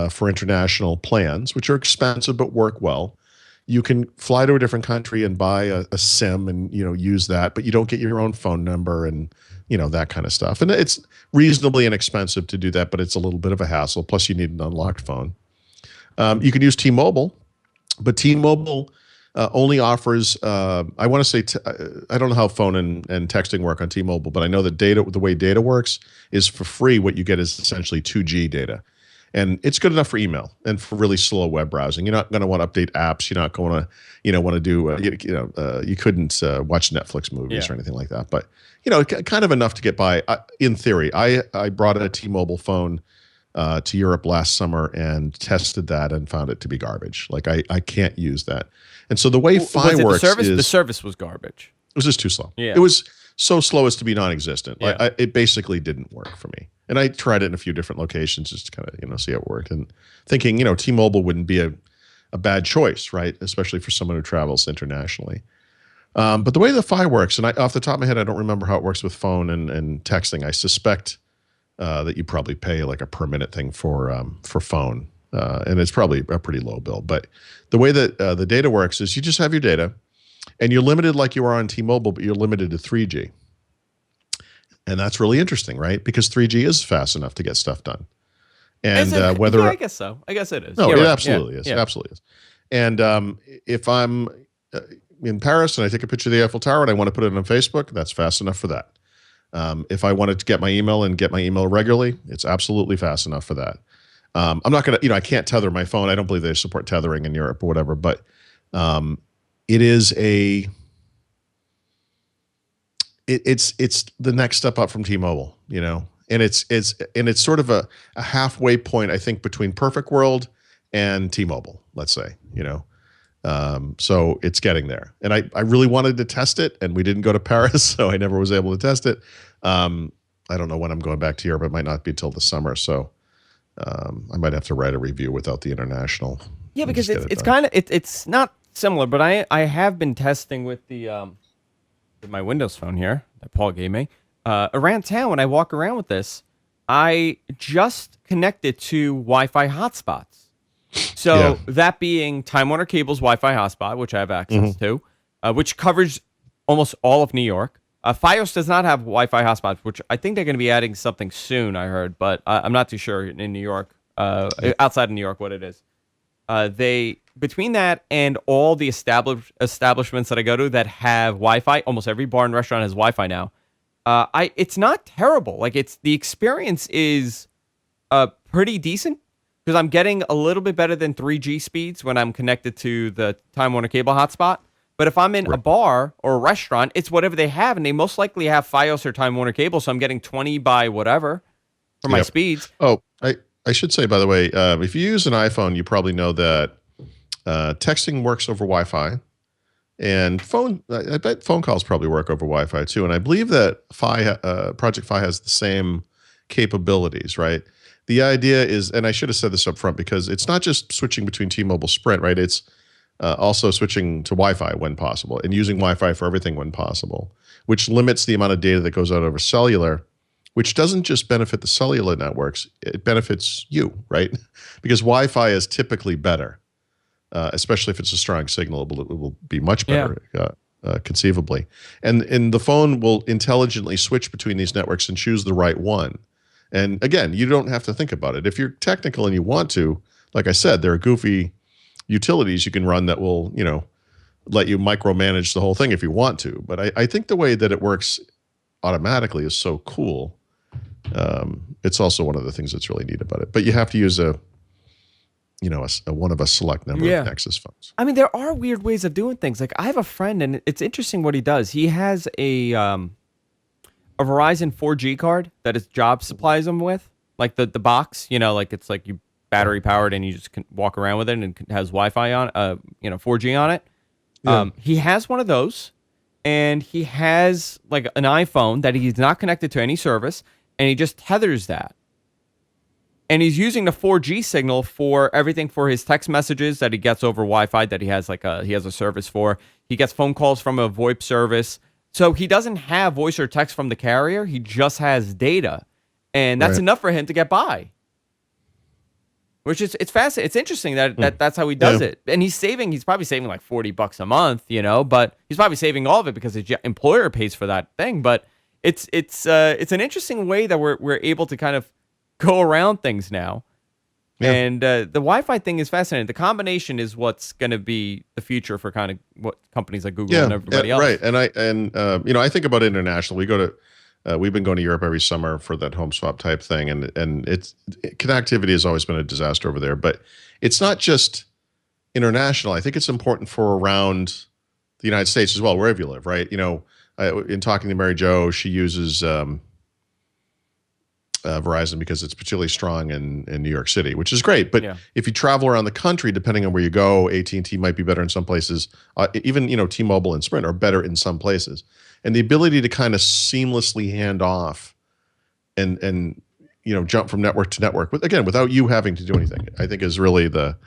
C: for international plans, which are expensive but work well. You can fly to a different country and buy a SIM and use that, but you don't get your own phone number and that kind of stuff. And it's reasonably inexpensive to do that, but it's a little bit of a hassle. Plus, you need an unlocked phone. You can use T-Mobile, but T-Mobile only offers. I want to say I don't know how phone and texting work on T-Mobile, but I know that the way data works is for free. What you get is essentially 2G data. And it's good enough for email and for really slow web browsing. You're not going to want to update apps. You're not going to, want to do, you couldn't watch Netflix movies or anything like that. But, kind of enough to get by. In theory, I brought a T-Mobile phone to Europe last summer and tested that and found it to be garbage. Like I can't use that. And so the way Fi works
A: the service was garbage.
C: It was just too slow.
A: Yeah.
C: It was so slow as to be non-existent.
A: Yeah.
C: It basically didn't work for me. And I tried it in a few different locations just to kind of, see how it worked. And thinking, T-Mobile wouldn't be a bad choice, right? Especially for someone who travels internationally. But the way the Fi works, and off the top of my head, I don't remember how it works with phone and texting. I suspect that you probably pay like a per minute thing for phone. And it's probably a pretty low bill. But the way that the data works is you just have your data, and you're limited like you are on T-Mobile, but you're limited to 3G. And that's really interesting, right? Because 3G is fast enough to get stuff done. And whether
A: I guess so. I guess it is.
C: No,
A: You're
C: it
A: right.
C: absolutely is.
A: Yeah.
C: Absolutely is. And if I'm in Paris and I take a picture of the Eiffel Tower and I want to put it on Facebook, that's fast enough for that. If I wanted to get my email and get my email regularly, it's absolutely fast enough for that. I'm not going to, I can't tether my phone. I don't believe they support tethering in Europe or whatever, but it is it's the next step up from T-Mobile, and it's sort of a halfway point, I think, between Perfect World and T-Mobile, let's say, so it's getting there. And I really wanted to test it, and we didn't go to Paris, so I never was able to test it. I don't know when I'm going back to Europe. It might not be till the summer, so I might have to write a review without the international.
A: Yeah, because it's kind of it's not similar, but I have been testing with the with my Windows phone here that Paul gave me. around town when I walk around with this, I just connected to Wi-Fi hotspots.
C: Yeah.
A: So that being Time Warner Cable's Wi-Fi hotspot, which I have access
C: Mhm.
A: to, which covers almost all of New York. FiOS does not have Wi-Fi hotspots, which I think they're going to be adding something soon. I heard, but I'm not too sure in New York,
C: Yeah.
A: outside of New York, what it is. They between that and all the establishments that I go to that have Wi-Fi, almost every bar and restaurant has Wi-Fi now. It's not terrible. Like it's the experience is pretty decent because I'm getting a little bit better than 3G speeds when I'm connected to the Time Warner Cable hotspot. But if I'm in a
C: Right.
A: bar or a restaurant, it's whatever they have, and they most likely have FiOS or Time Warner Cable, so I'm getting 20 by whatever for my
C: Yep.
A: speeds.
C: Oh, I should say, by the way, if you use an iPhone, you probably know that texting works over Wi-Fi, and phone. I bet phone calls probably work over Wi-Fi too. And I believe that Project Fi has the same capabilities, right? The idea is, and I should have said this up front because it's not just switching between T-Mobile Sprint, right? It's also switching to Wi-Fi when possible and using Wi-Fi for everything when possible, which limits the amount of data that goes out over cellular, which doesn't just benefit the cellular networks, it benefits you, right? Because Wi-Fi is typically better, especially if it's a strong signal, it will be much better, conceivably. And the phone will intelligently switch between these networks and choose the right one. And again, you don't have to think about it. If you're technical and you want to, like I said, there are goofy utilities you can run that will, let you micromanage the whole thing if you want to. But I think the way that it works automatically is so cool. It's also one of the things that's really neat about it. But you have to use a one of a select number of Nexus phones.
A: I mean, there are weird ways of doing things. Like I have a friend, and it's interesting what he does. He has a Verizon 4G card that his job supplies him with, like the box. Like it's like you battery powered, and you just can walk around with it, and it has Wi-Fi on, 4G on it.
C: Yeah.
A: He has one of those, and he has like an iPhone that he's not connected to any service, and he just tethers that. And he's using the 4G signal for everything for his text messages that he gets over Wi-Fi that he has a service for. He gets phone calls from a VoIP service. So he doesn't have voice or text from the carrier. He just has data. And that's
C: Right.
A: enough for him to get by. Which is it's fascinating. It's interesting that's how he does
C: Yeah.
A: it. And he's probably saving like $40 a month, but he's probably saving all of it because his employer pays for that thing. But it's an interesting way that we're able to kind of go around things now.
C: Yeah.
A: And the Wi-Fi thing is fascinating. The combination is what's going to be the future for kind of what companies like Google and everybody else.
C: Right. And I think about international. We've been going to Europe every summer for that home swap type thing, and connectivity has always been a disaster over there. But it's not just international. I think it's important for around the United States as well, wherever you live, right? In talking to Mary Jo, she uses Verizon because it's particularly strong in New York City, which is great. But if you travel around the country, depending on where you go, AT&T might be better in some places. Even T-Mobile and Sprint are better in some places. And the ability to kind of seamlessly hand off and jump from network to network, without you having to do anything, I think is really the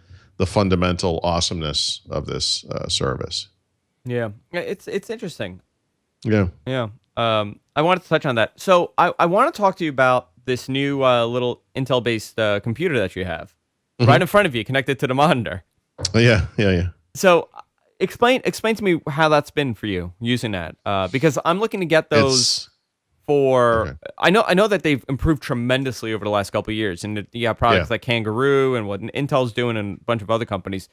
C: fundamental awesomeness of this service.
A: Yeah, it's interesting.
C: Yeah.
A: Yeah. I wanted to touch on that. So I want to talk to you about this new little Intel-based computer that you have right in front of you, connected to the monitor.
C: Yeah.
A: So explain to me how that's been for you using that, because I'm looking to get those for. Okay. I know that they've improved tremendously over the last couple of years, and you have products like Kangaroo and what Intel's doing, and a bunch of other companies.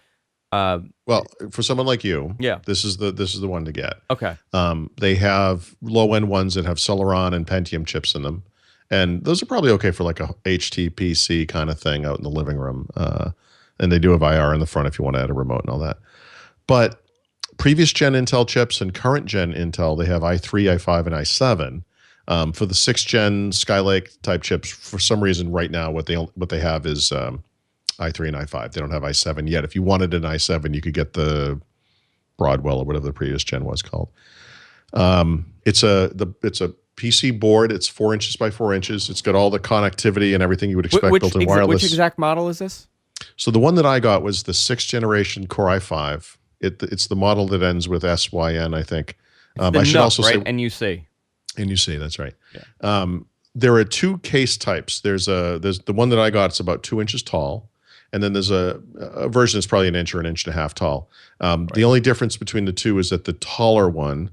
C: Well, for someone like you, this is the one to get.
A: Okay.
C: They have low end ones that have Celeron and Pentium chips in them, and those are probably okay for like a HTPC kind of thing out in the living room. And they do have IR in the front if you want to add a remote and all that. But previous gen Intel chips and current gen Intel, they have i3, i5, and i7. For the 6th gen Skylake type chips, for some reason right now what they have is i3 and i5. They don't have i7 yet. If you wanted an i7, you could get the Broadwell or whatever the previous gen was called. It's a PC board. It's 4 inches by 4 inches. It's got all the connectivity and everything you would expect built in wireless.
A: Which exact model is this?
C: So the one that I got was the 6th generation Core i5. It's the model that ends with SYN, I think.
A: I should also say NUC.
C: And you see, that's right.
A: Yeah.
C: There are two case types. There's the one that I got. It's about 2 inches tall, and then there's a version that's probably an inch or an inch and a half tall. The only difference between the two is that the taller one.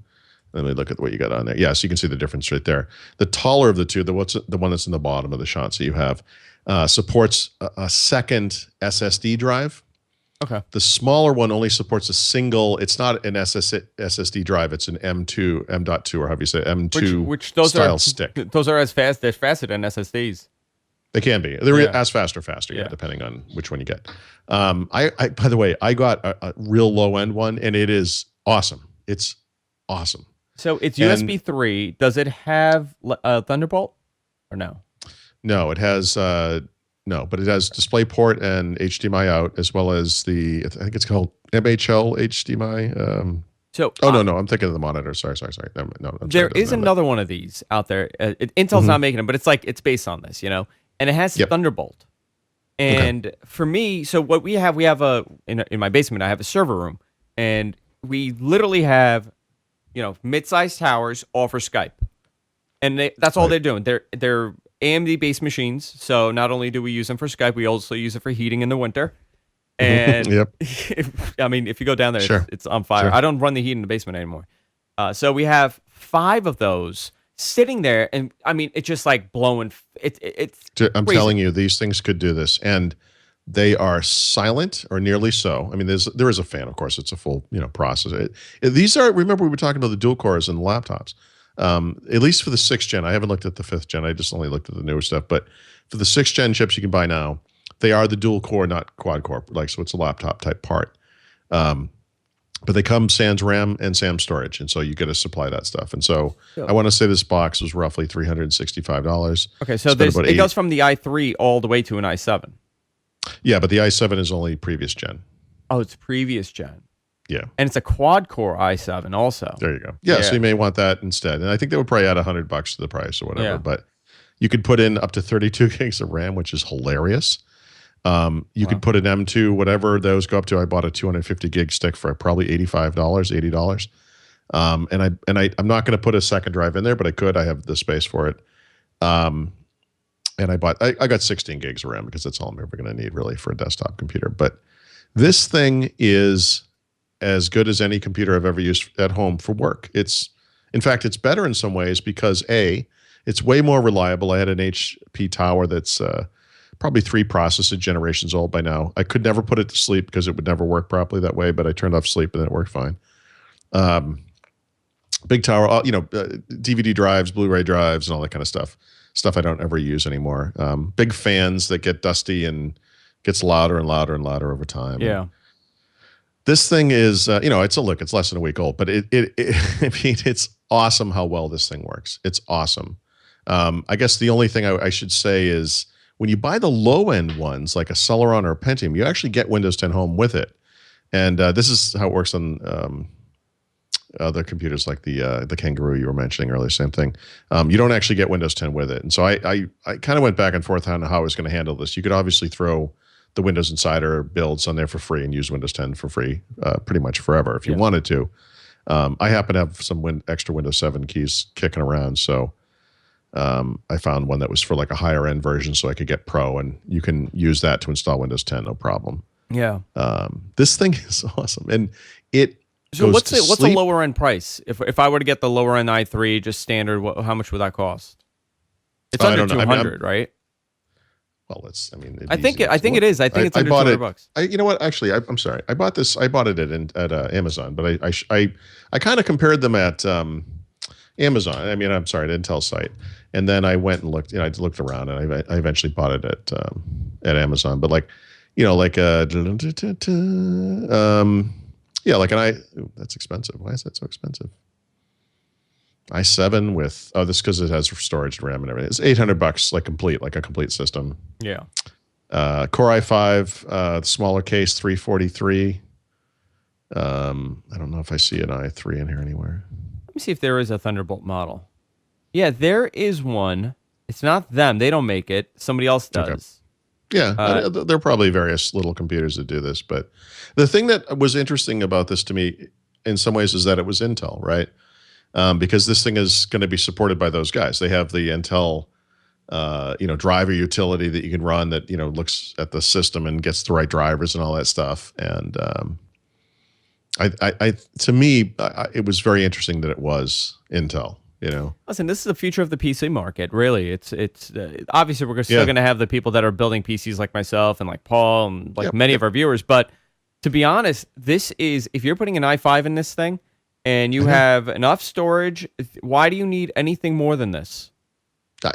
C: Let me look at what you got on there. Yeah, so you can see the difference right there. The taller of the two, the one that's in the bottom of the shot, so you have supports a second SSD drive.
A: Okay.
C: The smaller one only supports a single. It's not an SSD drive. It's an M2, M.2, or however you say it, M2
A: which those
C: style
A: are
C: stick.
A: Those are as fast. They're faster than SSDs.
C: They can be. They're
A: Yeah.
C: as fast or faster,
A: Yeah.
C: depending on which one you get. I by the way, I got a real low end one, and it is awesome. It's awesome.
A: So it's
C: And-
A: USB 3. Does it have Thunderbolt or no?
C: No, it has no, but it has DisplayPort and HDMI out, as well as I think it's called MHL HDMI.
A: So
C: No, I'm thinking of the monitor. Sorry. No, I'm
A: there
C: sorry,
A: is another one of these out there. Intel's not making them, but it's based on this, and it has
C: Yep.
A: Thunderbolt. And for me, so what we have in my basement, I have a server room, and we literally have, mid-sized towers all for Skype, and that's all they're doing. They're AMD based machines, so not only do we use them for Skype, we also use it for heating in the winter. And
C: Yep.
A: if you go down there,
C: Sure.
A: it's on fire.
C: Sure.
A: I don't run the heat in the basement anymore. So we have 5 of those sitting there, and it's just like blowing. It's
C: I'm
A: crazy.
C: telling you, these things could do this, and they are silent or nearly so. I mean, there is a fan, of course. It's a full process. These are. Remember, we were talking about the dual cores and laptops. At least for the 6th gen, I haven't looked at the 5th gen. I just only looked at the newer stuff. But for the 6th gen chips you can buy now, they are the dual core, not quad core. So it's a laptop type part. But they come sans RAM and sans storage, and so you get to supply that stuff. And so I want to say this box was roughly $365.
A: Okay, so
C: Spent about
A: it
C: $80.
A: goes from the i3 all the way to an i7.
C: Yeah, but the i7 is only previous gen.
A: Oh, it's previous gen.
C: Yeah.
A: And it's a quad core i7 also.
C: There you go. Yeah, so you may want that instead. And I think they would probably add $100 to the price or whatever.
A: Yeah.
C: But you could put in up to 32 gigs of RAM, which is hilarious. You could put an M2, whatever those go up to. I bought a 250 gig stick for probably $85, $80. I'm not going to put a second drive in there, but I could. I have the space for it. And I got 16 gigs of RAM because that's all I'm ever going to need really for a desktop computer. But this thing is as good as any computer I've ever used at home for work. In fact, it's better in some ways because it's way more reliable. I had an HP tower that's probably 3 processor generations old by now. I could never put it to sleep because it would never work properly that way, but I turned off sleep and it worked fine. Big tower, DVD drives, Blu-ray drives, and all that kind of stuff. Stuff I don't ever use anymore. Big fans that get dusty and gets louder and louder and louder over time.
A: Yeah.
C: This thing is, it's less than a week old, but it's awesome how well this thing works. It's awesome. I guess the only thing I should say is when you buy the low end ones, like a Celeron or a Pentium, you actually get Windows 10 Home with it. And this is how it works on other computers like the Kangaroo you were mentioning earlier, same thing. You don't actually get Windows 10 with it. And so I kind of went back and forth on how I was going to handle this. You could obviously throw the Windows Insider builds on there for free and use Windows 10 for free pretty much forever if you wanted to. I happen to have some extra Windows 7 keys kicking around, so I found one that was for like a higher end version so I could get Pro, and you can use that to install Windows 10, no problem.
A: Yeah.
C: This thing is awesome. And it
A: So
C: goes
A: what's
C: to
A: the
C: sleep.
A: lower end price? If I were to get the lower end i3, just standard, how much would that cost? It's
C: I
A: under
C: don't know.
A: 200, right?
C: Well, it's.
A: I think it is. I think it's under $200.
C: You know what? Actually, I'm sorry. I bought this. I bought it at Amazon, but I kind of compared them at Amazon. I mean, I'm sorry, at Intel's site, and then I went and looked. I looked around, and I eventually bought it at Amazon. But that's expensive. Why is that so expensive? i7 with this because it has storage and RAM and everything. It's $800, like a complete system.
A: Yeah.
C: Core i5, the smaller case, 343. I don't know if I see an i3 in here anywhere.
A: Let me see if there is a Thunderbolt model. Yeah, there is one. It's not them. They don't make it. Somebody else does.
C: Okay. Yeah, there are probably various little computers that do this. But the thing that was interesting about this to me in some ways is that it was Intel, right? because this thing is going to be supported by those guys. They have the Intel, driver utility that you can run that, looks at the system and gets the right drivers and all that stuff. And to me, it was very interesting that it was Intel.
A: Listen, this is the future of the PC market. Really, it's obviously we're still going to have the people that are building PCs like myself and like Paul and like many of our viewers. But to be honest, this is, if you're putting an i5 in this thing and you have enough storage, why do you need anything more than this?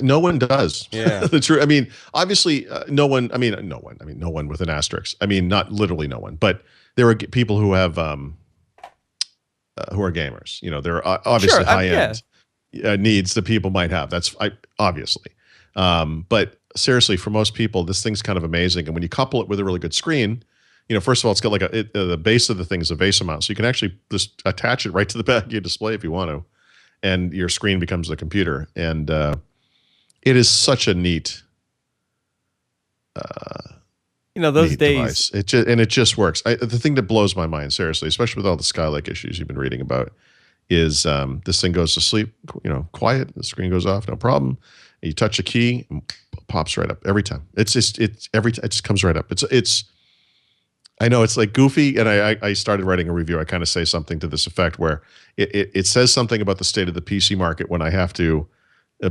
C: No one does.
A: Yeah.
C: The truth. I mean, obviously, no one. I mean, no one. I mean, no one with an asterisk. I mean, not literally no one, but there are people who have who are gamers. There are obviously high end needs that people might have. That's obviously. But seriously, for most people, this thing's kind of amazing. And when you couple it with a really good screen, first of all, it's got like the base of the thing is a VESA mount, so you can actually just attach it right to the back of your display if you want to, and your screen becomes the computer. And it is such a neat,
A: those
C: neat
A: days.
C: device. It just works. The thing that blows my mind, seriously, especially with all the Skylake issues you've been reading about, is this thing goes to sleep, quiet. The screen goes off, no problem. And you touch a key, and it pops right up every time. It's every time it just comes right up. It's. I know it's like goofy, and I started writing a review. I kind of say something to this effect where it says something about the state of the PC market when I have to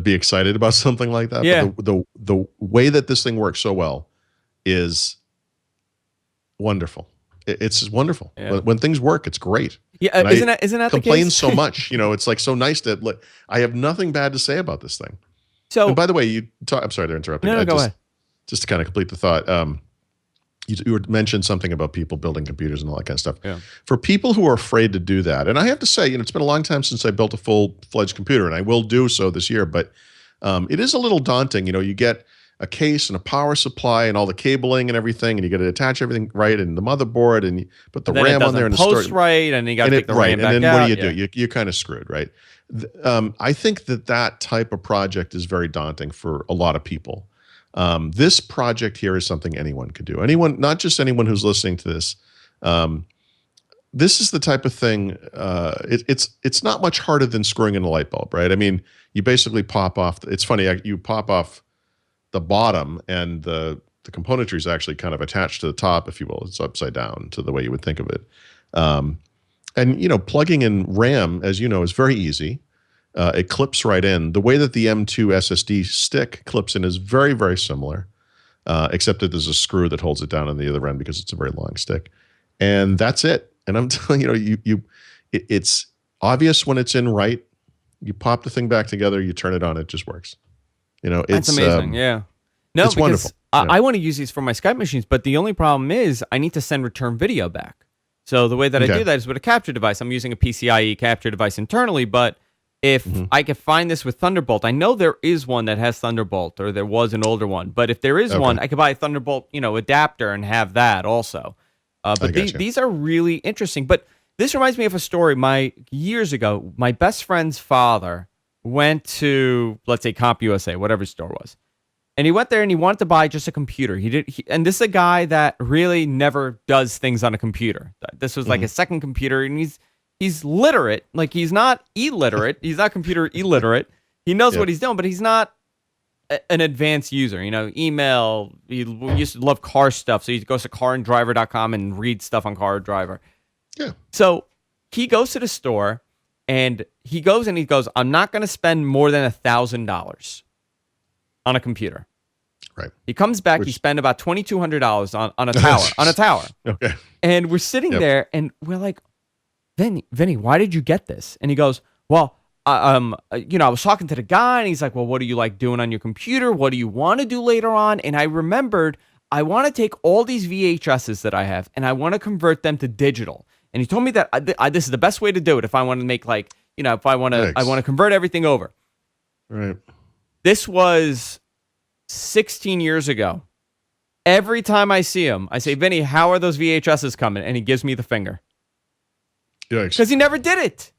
C: be excited about something like that.
A: Yeah.
C: But the way that this thing works so well is wonderful. It's wonderful.
A: Yeah.
C: When things work, it's great.
A: Yeah,
C: And
A: isn't that the
C: complain
A: case?
C: so much. It's like so nice that I have nothing bad to say about this thing.
A: So,
C: and by the way, I'm sorry to interrupt.
A: No, go ahead.
C: Just to kind of complete the thought. You mentioned something about people building computers and all that kind of stuff.
A: Yeah.
C: For people who are afraid to do that, and I have to say, it's been a long time since I built a full-fledged computer, and I will do so this year, but it is a little daunting. You get a case and a power supply and all the cabling and everything, and you got to attach everything right, and the motherboard, and you put the RAM on there and
A: post right, and you got to take the RAM back
C: and then
A: out.
C: what do you do? You're kind of screwed, right? I think that type of project is very daunting for a lot of people. This project here is something anyone could do. Anyone, not just anyone who's listening to this. This is the type of thing. It's not much harder than screwing in a light bulb, right? I mean, you basically pop off. It's funny. You pop off the bottom, and the componentry is actually kind of attached to the top, if you will. It's upside down to the way you would think of it. And plugging in RAM, as you know, is very easy. It clips right in. The way that the M2 SSD stick clips in is very, very similar, except that there's a screw that holds it down on the other end because it's a very long stick. And that's it. And I'm telling you, it's obvious when it's in right. You pop the thing back together, you turn it on, it just works.
A: That's amazing. Yeah. No,
C: it's wonderful.
A: I want to use these for my Skype machines, but the only problem is I need to send return video back. So the way that I do that is with a capture device. I'm using a PCIe capture device internally, but if I could find this with Thunderbolt, I know there is one that has Thunderbolt, or there was an older one. But if there is one, I could buy a Thunderbolt, adapter and have that also. But these are really interesting. But this reminds me of a story. Years ago, my best friend's father went to, let's say, CompUSA, whatever his store was. And he went there and he wanted to buy just a computer. And this is a guy that really never does things on a computer. This was like his second computer, and he's literate. Like, he's not illiterate. He's not computer illiterate. He knows what he's doing, but he's not an advanced user. Email. He used to love car stuff, so he goes to caranddriver.com and reads stuff on Car Driver. Yeah. So he goes to the store, and he goes, I'm not going to spend more than $1,000 on a computer.
C: Right.
A: He comes back. He spent about $2,200 on a tower. On a tower.
C: Okay.
A: And we're sitting there, and we're like, Vinny, why did you get this? And he goes, well, I was talking to the guy, and he's like, well, what do you like doing on your computer? What do you want to do later on? And I remembered, I want to take all these VHSs that I have, and I want to convert them to digital. And he told me that this is the best way to do it if I want to make if I want to convert everything over.
C: Right.
A: This was 16 years ago. Every time I see him, I say, Vinny, how are those VHSs coming? And he gives me the finger. Because he never did it.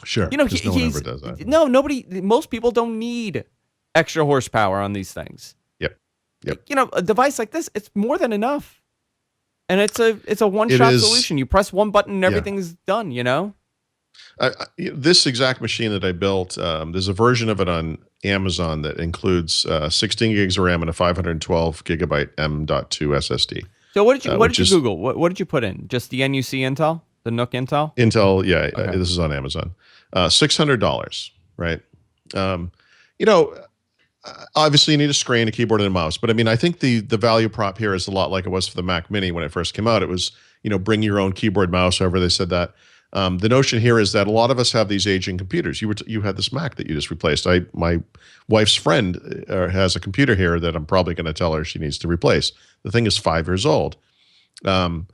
C: Sure. No one ever does that.
A: No, nobody. Most people don't need extra horsepower on these things.
C: Yep.
A: A device like this, it's more than enough. And it's a one-shot solution. You press one button and everything's done,
C: This exact machine that I built, there's a version of it on Amazon that includes 16 gigs of RAM and a 512 gigabyte M.2 SSD,
A: So what did
C: which
A: you
C: is
A: Google? What did you put in? Just the NUC Intel, the Nook Intel.
C: Intel. Yeah,
A: Okay.
C: this is on Amazon. $600, right? Um, you know, obviously you need a screen, a keyboard, and a mouse. But I mean, I think the value prop here is a lot like it was for the Mac Mini when it first came out. It was, bring your own keyboard, mouse. However they said that. The notion here is that a lot of us have these aging computers. You had this Mac that you just replaced. My wife's friend has a computer here that I'm probably going to tell her she needs to replace. The thing is 5 years old. Um,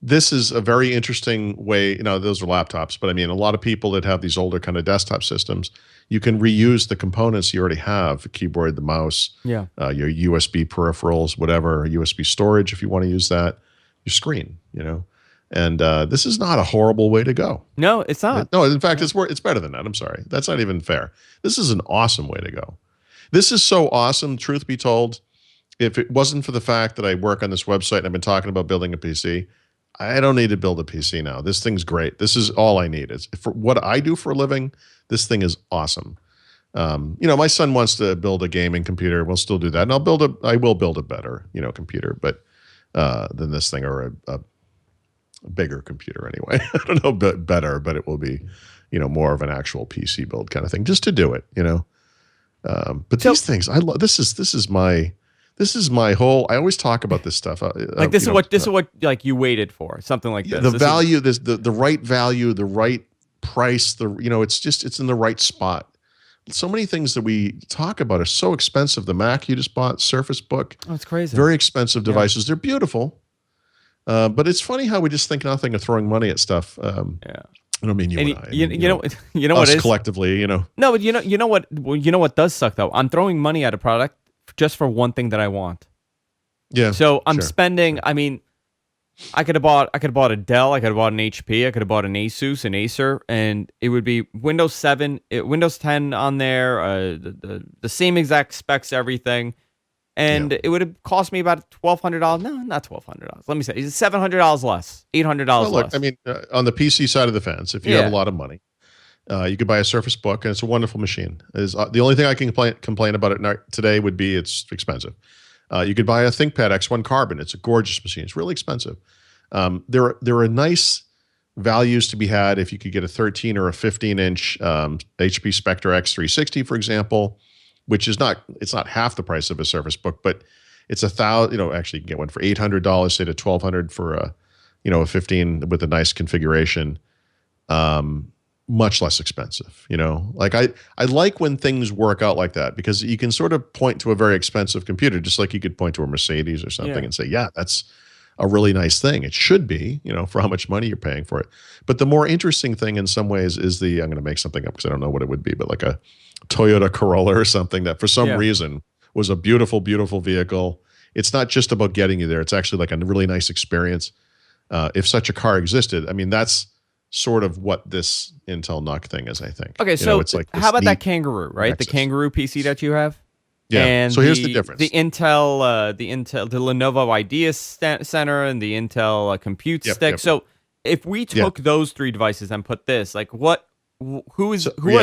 C: this is a very interesting way. Those are laptops, but I mean, a lot of people that have these older kind of desktop systems, you can reuse the components you already have: the keyboard, the mouse,
A: Yeah.
C: your USB peripherals, whatever, USB storage if you want to use that, your screen. And this is not a horrible way to go.
A: No, it's not.
C: No, in fact, it's better than that. I'm sorry, that's not even fair. This is an awesome way to go. This is so awesome. Truth be told, if it wasn't for the fact that I work on this website and I've been talking about building a PC, I don't need to build a PC now. This thing's great. This is all I need. It's for what I do for a living. This thing is awesome. My son wants to build a gaming computer. We'll still do that, and I will build a better, computer, but than this thing, or a bigger computer anyway. I don't know, better, but it will be, more of an actual PC build kind of thing, just to do it. But these things, I love. This is my whole. I always talk about this stuff.
A: Like this is what like you waited for, something like this.
C: The value, the right value, the right price. It's in the right spot. So many things that we talk about are so expensive. The Mac you just bought, Surface Book.
A: Oh, it's crazy.
C: Very expensive devices. They're beautiful, but it's funny how we just think nothing of throwing money at stuff.
A: Yeah.
C: I don't mean you and I.
A: You know what
C: us
A: is
C: collectively.
A: No, but you know what? Well, you know what does suck though? I'm throwing money at a product just for one thing that I want.
C: Yeah.
A: So I'm
C: sure.
A: spending. I mean, I could have bought a Dell. I could have bought an HP. I could have bought an Asus, an Acer, and it would be Windows 7, Windows 10 on there, the same exact specs, everything, and it would have cost me about $1,200. No, not $1,200. Let me say it's $700 less, $800
C: Well, look,
A: less.
C: I mean, on the PC side of the fence, if you have a lot of money, you could buy a Surface Book, and it's a wonderful machine. The only thing I can complain about it today would be it's expensive. You could buy a ThinkPad X1 Carbon. It's a gorgeous machine. It's really expensive. There are nice values to be had if you could get a 13 or a 15-inch HP Spectre X360, for example, which is not half the price of a Surface Book, but it's $1,000. Actually, you can get one for $800, say to $1,200 for a 15 with a nice configuration. Much less expensive, like I like when things work out like that, because you can sort of point to a very expensive computer, just like you could point to a Mercedes or something and say, yeah, that's a really nice thing. It should be, for how much money you're paying for it. But the more interesting thing in some ways is I'm going to make something up because I don't know what it would be, but like a Toyota Corolla or something that for some reason was a beautiful, beautiful vehicle. It's not just about getting you there. It's actually like a really nice experience. If such a car existed, I mean, that's sort of what this Intel NUC thing is, I think.
A: Okay, so
C: it's like
A: how about that Kangaroo, right?
C: Nexus.
A: The Kangaroo PC that you have?
C: Yeah.
A: And
C: so here's the difference.
A: The Lenovo Idea Center and the Intel Compute Stick.
C: Yep.
A: So if we took those three devices and put this, like who are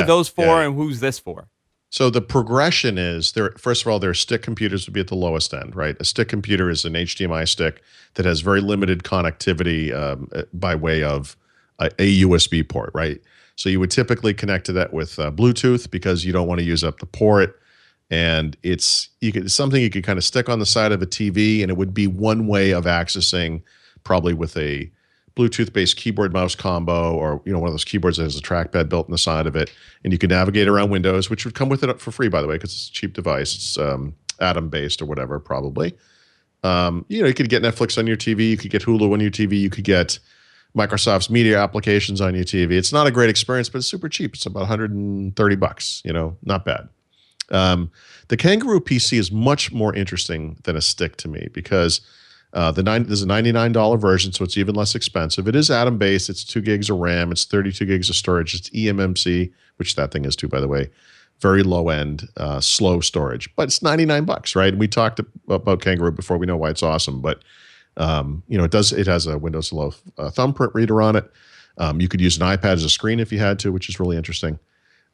A: those for and who's this for?
C: So the progression is first of all, their stick computers would be at the lowest end, right? A stick computer is an HDMI stick that has very limited connectivity by way of a USB port, right? So you would typically connect to that with Bluetooth because you don't want to use up the port. And it's something you could kind of stick on the side of a TV, and it would be one way of accessing, probably with a Bluetooth-based keyboard mouse combo, or one of those keyboards that has a trackpad built in the side of it, and you could navigate around Windows, which would come with it for free, by the way, because it's a cheap device. It's Atom-based or whatever, probably. You could get Netflix on your TV, you could get Hulu on your TV, you could get Microsoft's media applications on your TV. It's not a great experience, but it's super cheap. It's about $130, not bad. The Kangaroo PC is much more interesting than a stick to me because there's a $99 version, so it's even less expensive. It is Atom-based. It's 2 gigs of RAM. It's 32 gigs of storage. It's eMMC, which that thing is too, by the way. Very low-end, slow storage. But it's $99, right? And we talked about Kangaroo before. We know why it's awesome. But, it has a Windows Hello thumbprint reader on it. You could use an iPad as a screen if you had to, which is really interesting.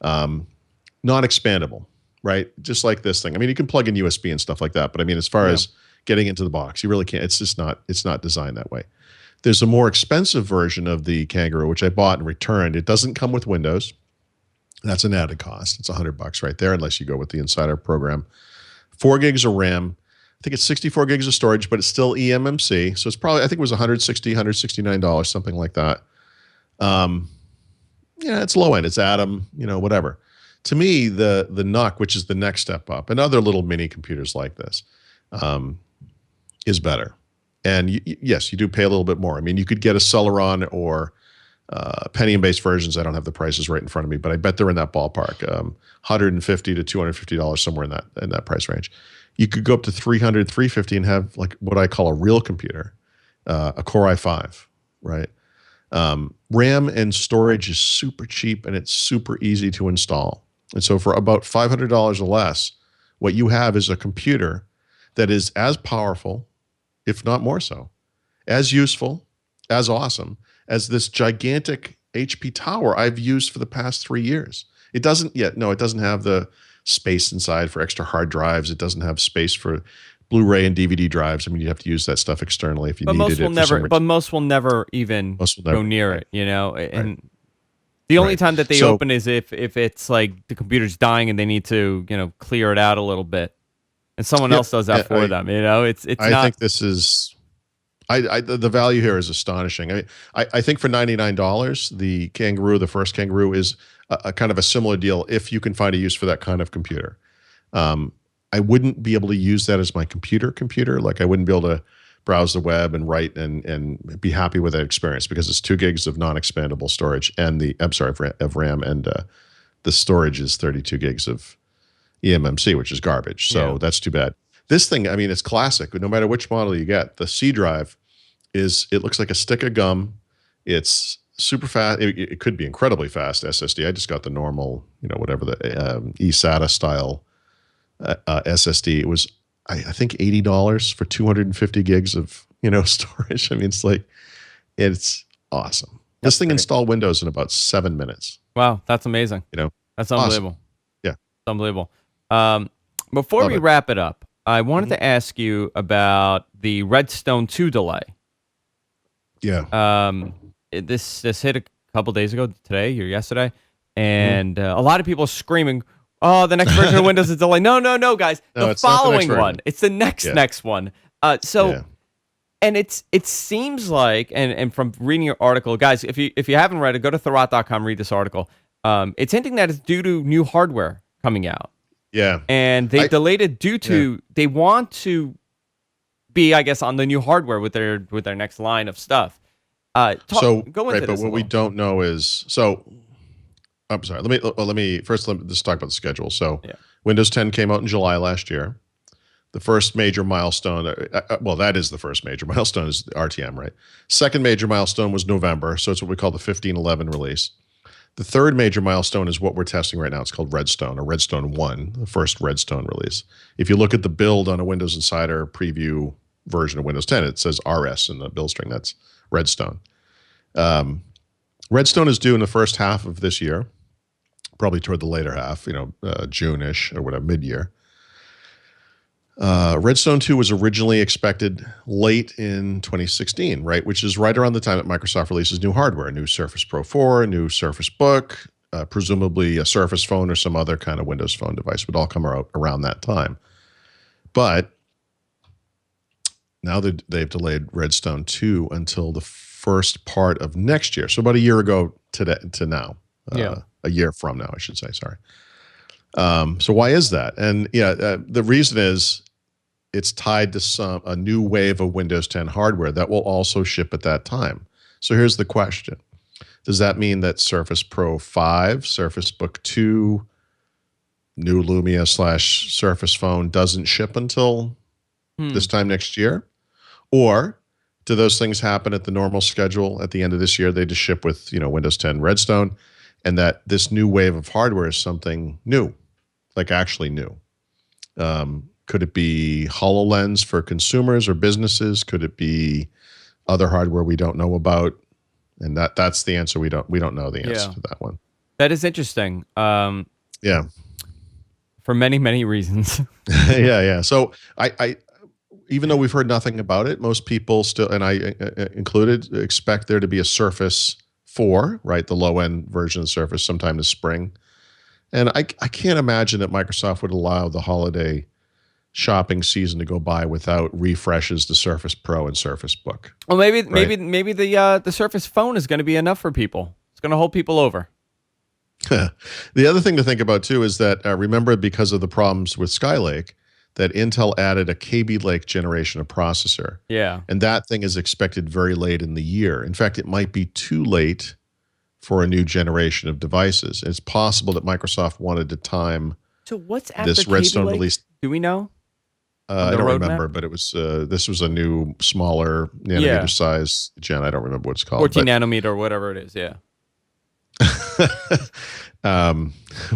C: Non-expandable, right? Just like this thing. I mean, you can plug in USB and stuff like that, but I mean, as far as getting into the box, you really can't. It's just not. It's not designed that way. There's a more expensive version of the Kangaroo, which I bought and returned. It doesn't come with Windows. That's an added cost. It's $100 right there, unless you go with the Insider program. 4 gigs of RAM. I think it's 64 gigs of storage, but it's still eMMC. So it's probably, I think it was $160, $169, something like that. Yeah, it's low end. It's Atom, whatever. To me, the NUC, which is the next step up, and other little mini computers like this, is better. And yes, you do pay a little bit more. I mean, you could get a Celeron or Pentium-based versions. I don't have the prices right in front of me, but I bet they're in that ballpark, $150 to $250, somewhere in that price range. You could go up to $300, $350 and have like what I call a real computer, a Core i5, right? RAM and storage is super cheap and it's super easy to install. And so for about $500 or less, what you have is a computer that is as powerful, if not more so, as useful, as awesome as this gigantic HP tower I've used for the past 3 years. It doesn't have the space inside for extra hard drives. It doesn't have space for Blu-ray and DVD drives. I mean, you have to use that stuff externally if you needed it.
A: But most will never even go near it, And the only time that they open is if it's like the computer's dying and they need to, clear it out a little bit, and someone else does that for them. It's not.
C: I think this is. The value here is astonishing. I mean, I think for $99, the Kangaroo, the first Kangaroo, is a kind of a similar deal if you can find a use for that kind of computer. I wouldn't be able to use that as my computer. Like I wouldn't be able to browse the web and write and be happy with that experience because it's 2 gigs of non-expandable storage and of RAM, and the storage is 32 gigs of eMMC, which is garbage. So that's too bad. This thing, I mean, it's classic. No matter which model you get, the C drive it looks like a stick of gum. It's super fast. It could be incredibly fast SSD. I just got the normal, whatever the eSATA style SSD. It was, I think, $80 for 250 gigs of, storage. I mean, it's awesome. This thing installed Windows in about 7 minutes.
A: Wow, that's amazing. That's unbelievable.
C: Awesome. Yeah,
A: it's unbelievable. Before we wrap it up, I wanted to ask you about the Redstone 2 delay.
C: Yeah.
A: This hit a couple days ago, today or yesterday, and a lot of people are screaming, "Oh, the next version of Windows is delayed." No, guys.
C: No,
A: the following one. It's the next one. And it seems like, and from reading your article, guys, if you haven't read it, go to Thurrott.com, read this article. It's hinting that it's due to new hardware coming out.
C: Yeah.
A: And they delayed it due to they want to be, I guess, on the new hardware with their next line of stuff. Go into this.
C: But what we don't know is I'm sorry. Let me just talk about the schedule. So Windows 10 came out in July last year. The first major milestone, that is the first major milestone, is the RTM, right? Second major milestone was November, so it's what we call the 15.11 release. The third major milestone is what we're testing right now. It's called Redstone, or Redstone 1, the first Redstone release. If you look at the build on a Windows Insider preview version of Windows 10, it says RS in the build string. That's Redstone. Redstone is due in the first half of this year, probably toward the later half, June-ish or whatever, mid-year. Redstone 2 was originally expected late in 2016, right? Which is right around the time that Microsoft releases new hardware, a new Surface Pro 4, a new Surface Book, presumably a Surface Phone or some other kind of Windows Phone device would all come out around that time. But now they've delayed Redstone 2 until the first part of next year. So about a year ago to now. A year from now, I should say, sorry. So why is that? And the reason is it's tied to a new wave of Windows 10 hardware that will also ship at that time. So here's the question. Does that mean that Surface Pro 5, Surface Book 2, new Lumia / Surface Phone doesn't ship until this time next year? Or do those things happen at the normal schedule at the end of this year? They just ship with Windows 10 Redstone, and that this new wave of hardware is something new, like actually new. Could it be HoloLens for consumers or businesses? Could it be other hardware we don't know about? And that's the answer. We don't know the answer
A: Yeah.
C: to that one.
A: That is interesting.
C: Yeah.
A: For many, many reasons.
C: Yeah. So I even though we've heard nothing about it, most people still, and I included, expect there to be a Surface 4, right? The low end version of Surface sometime this spring. And I can't imagine that Microsoft would allow the holiday shopping season to go by without refreshes to Surface Pro and Surface Book.
A: Well, maybe
C: Right.
A: maybe the Surface Phone is going to be enough for people. It's going to hold people over.
C: The other thing to think about too is that remember, because of the problems with Skylake, that Intel added a Kaby Lake generation of processor,
A: Yeah.
C: and that thing is expected very late in the year. In fact, it might be too late for a new generation of devices. It's possible that Microsoft wanted to time
A: So what's after
C: this
A: Kaby
C: Redstone
A: Lake?
C: release.
A: Do we know?
C: I
A: the
C: don't
A: roadmap?
C: remember, but it was this was a new, smaller nanometer size gen. I don't remember what it's called.
A: 14 nanometer or whatever it is. Yeah.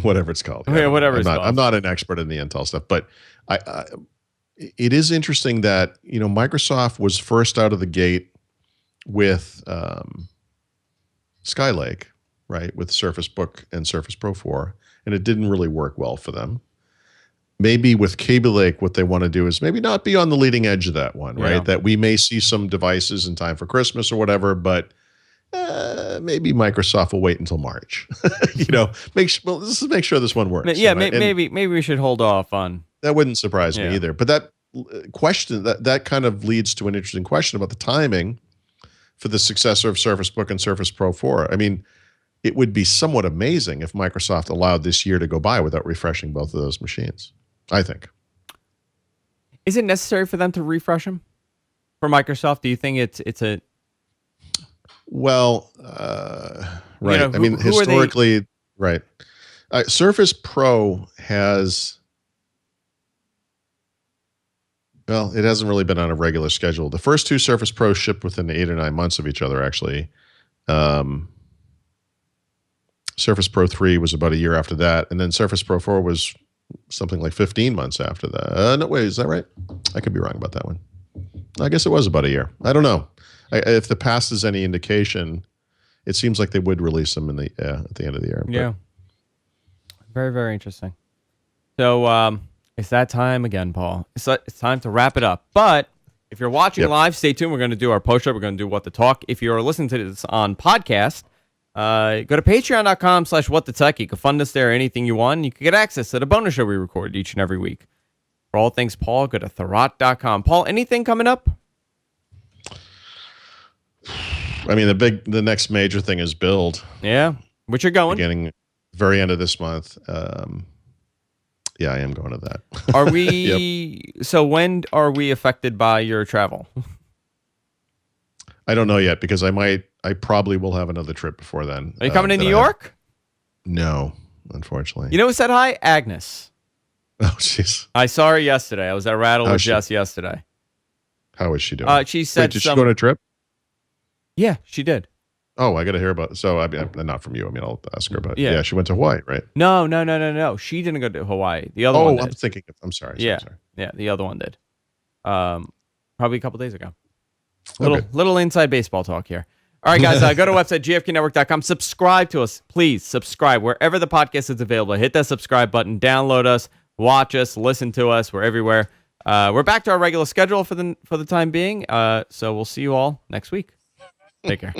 C: Whatever it's called.
A: Yeah, whatever
C: I'm
A: it's
C: not,
A: called.
C: I'm not an expert in the Intel stuff, but it is interesting that Microsoft was first out of the gate with Skylake, right, with Surface Book and Surface Pro 4, and it didn't really work well for them. Maybe with Kaby Lake, what they want to do is maybe not be on the leading edge of that one, right?
A: Yeah.
C: That we may see some devices in time for Christmas or whatever, but maybe Microsoft will wait until March. Make sure this one works.
A: Yeah,
C: right? And
A: maybe we should hold off on.
C: that wouldn't surprise
A: Yeah.
C: me either. But that question, that kind of leads to an interesting question about the timing for the successor of Surface Book and Surface Pro 4. I mean, it would be somewhat amazing if Microsoft allowed this year to go by without refreshing both of those machines, I think.
A: Is it necessary for them to refresh them? For Microsoft, do you think it's a
C: Well, right.
A: who-
C: I mean,
A: who are they-
C: historically, right. Surface Pro has, well, it hasn't really been on a regular schedule. The first two Surface Pros shipped within 8 or 9 months of each other, actually. Surface Pro 3 was about a year after that, and then Surface Pro 4 was something like 15 months after that. No, wait, is that right? I could be wrong about that one. I guess it was about a year. I don't know. If the past is any indication, it seems like they would release them at the end of the year. But
A: Yeah. Very, very interesting. So it's that time again, Paul. It's time to wrap it up. But if you're watching
C: Yep.
A: live, stay tuned. We're going to do our post-show. We're going to do What the Talk. If you're listening to this on podcast, go to patreon.com/whatthetech. You can fund us there, anything you want. You can get access to the bonus show we record each and every week. For all things Paul, go to Tharot.com. Paul, anything coming up?
C: I mean, the next major thing is Build,
A: Yeah. Which you're going?
C: beginning very end of this month. Yeah, I am going to that.
A: Are we? So when are we affected by your travel?
C: I don't know yet because I probably will have another trip before then.
A: Are you coming to
C: that
A: New
C: I have-
A: York?
C: No, unfortunately.
A: You know who said hi? Agnes.
C: Oh, jeez.
A: I saw her yesterday. I was at Rattle
C: How's
A: with
C: she?
A: Jess yesterday.
C: How is she doing?
A: She said
C: Wait, did she go on a trip?
A: Yeah, she did.
C: Oh, I got to hear about. So I mean, not from you. I mean, I'll ask her. But
A: Yeah.
C: yeah, she went to Hawaii, right?
A: No. She didn't go to Hawaii. The other one
C: Oh,
A: did.
C: I'm thinking. I'm sorry.
A: Yeah.
C: Sorry.
A: Yeah, the other one did. Probably a couple days ago.
C: Okay.
A: Little inside baseball talk here. All right, guys, go to our website, gfknetwork.com. Subscribe to us. Please subscribe wherever the podcast is available. Hit that subscribe button. Download us. Watch us. Listen to us. We're everywhere. We're back to our regular schedule for the time being. So we'll see you all next week. Take care.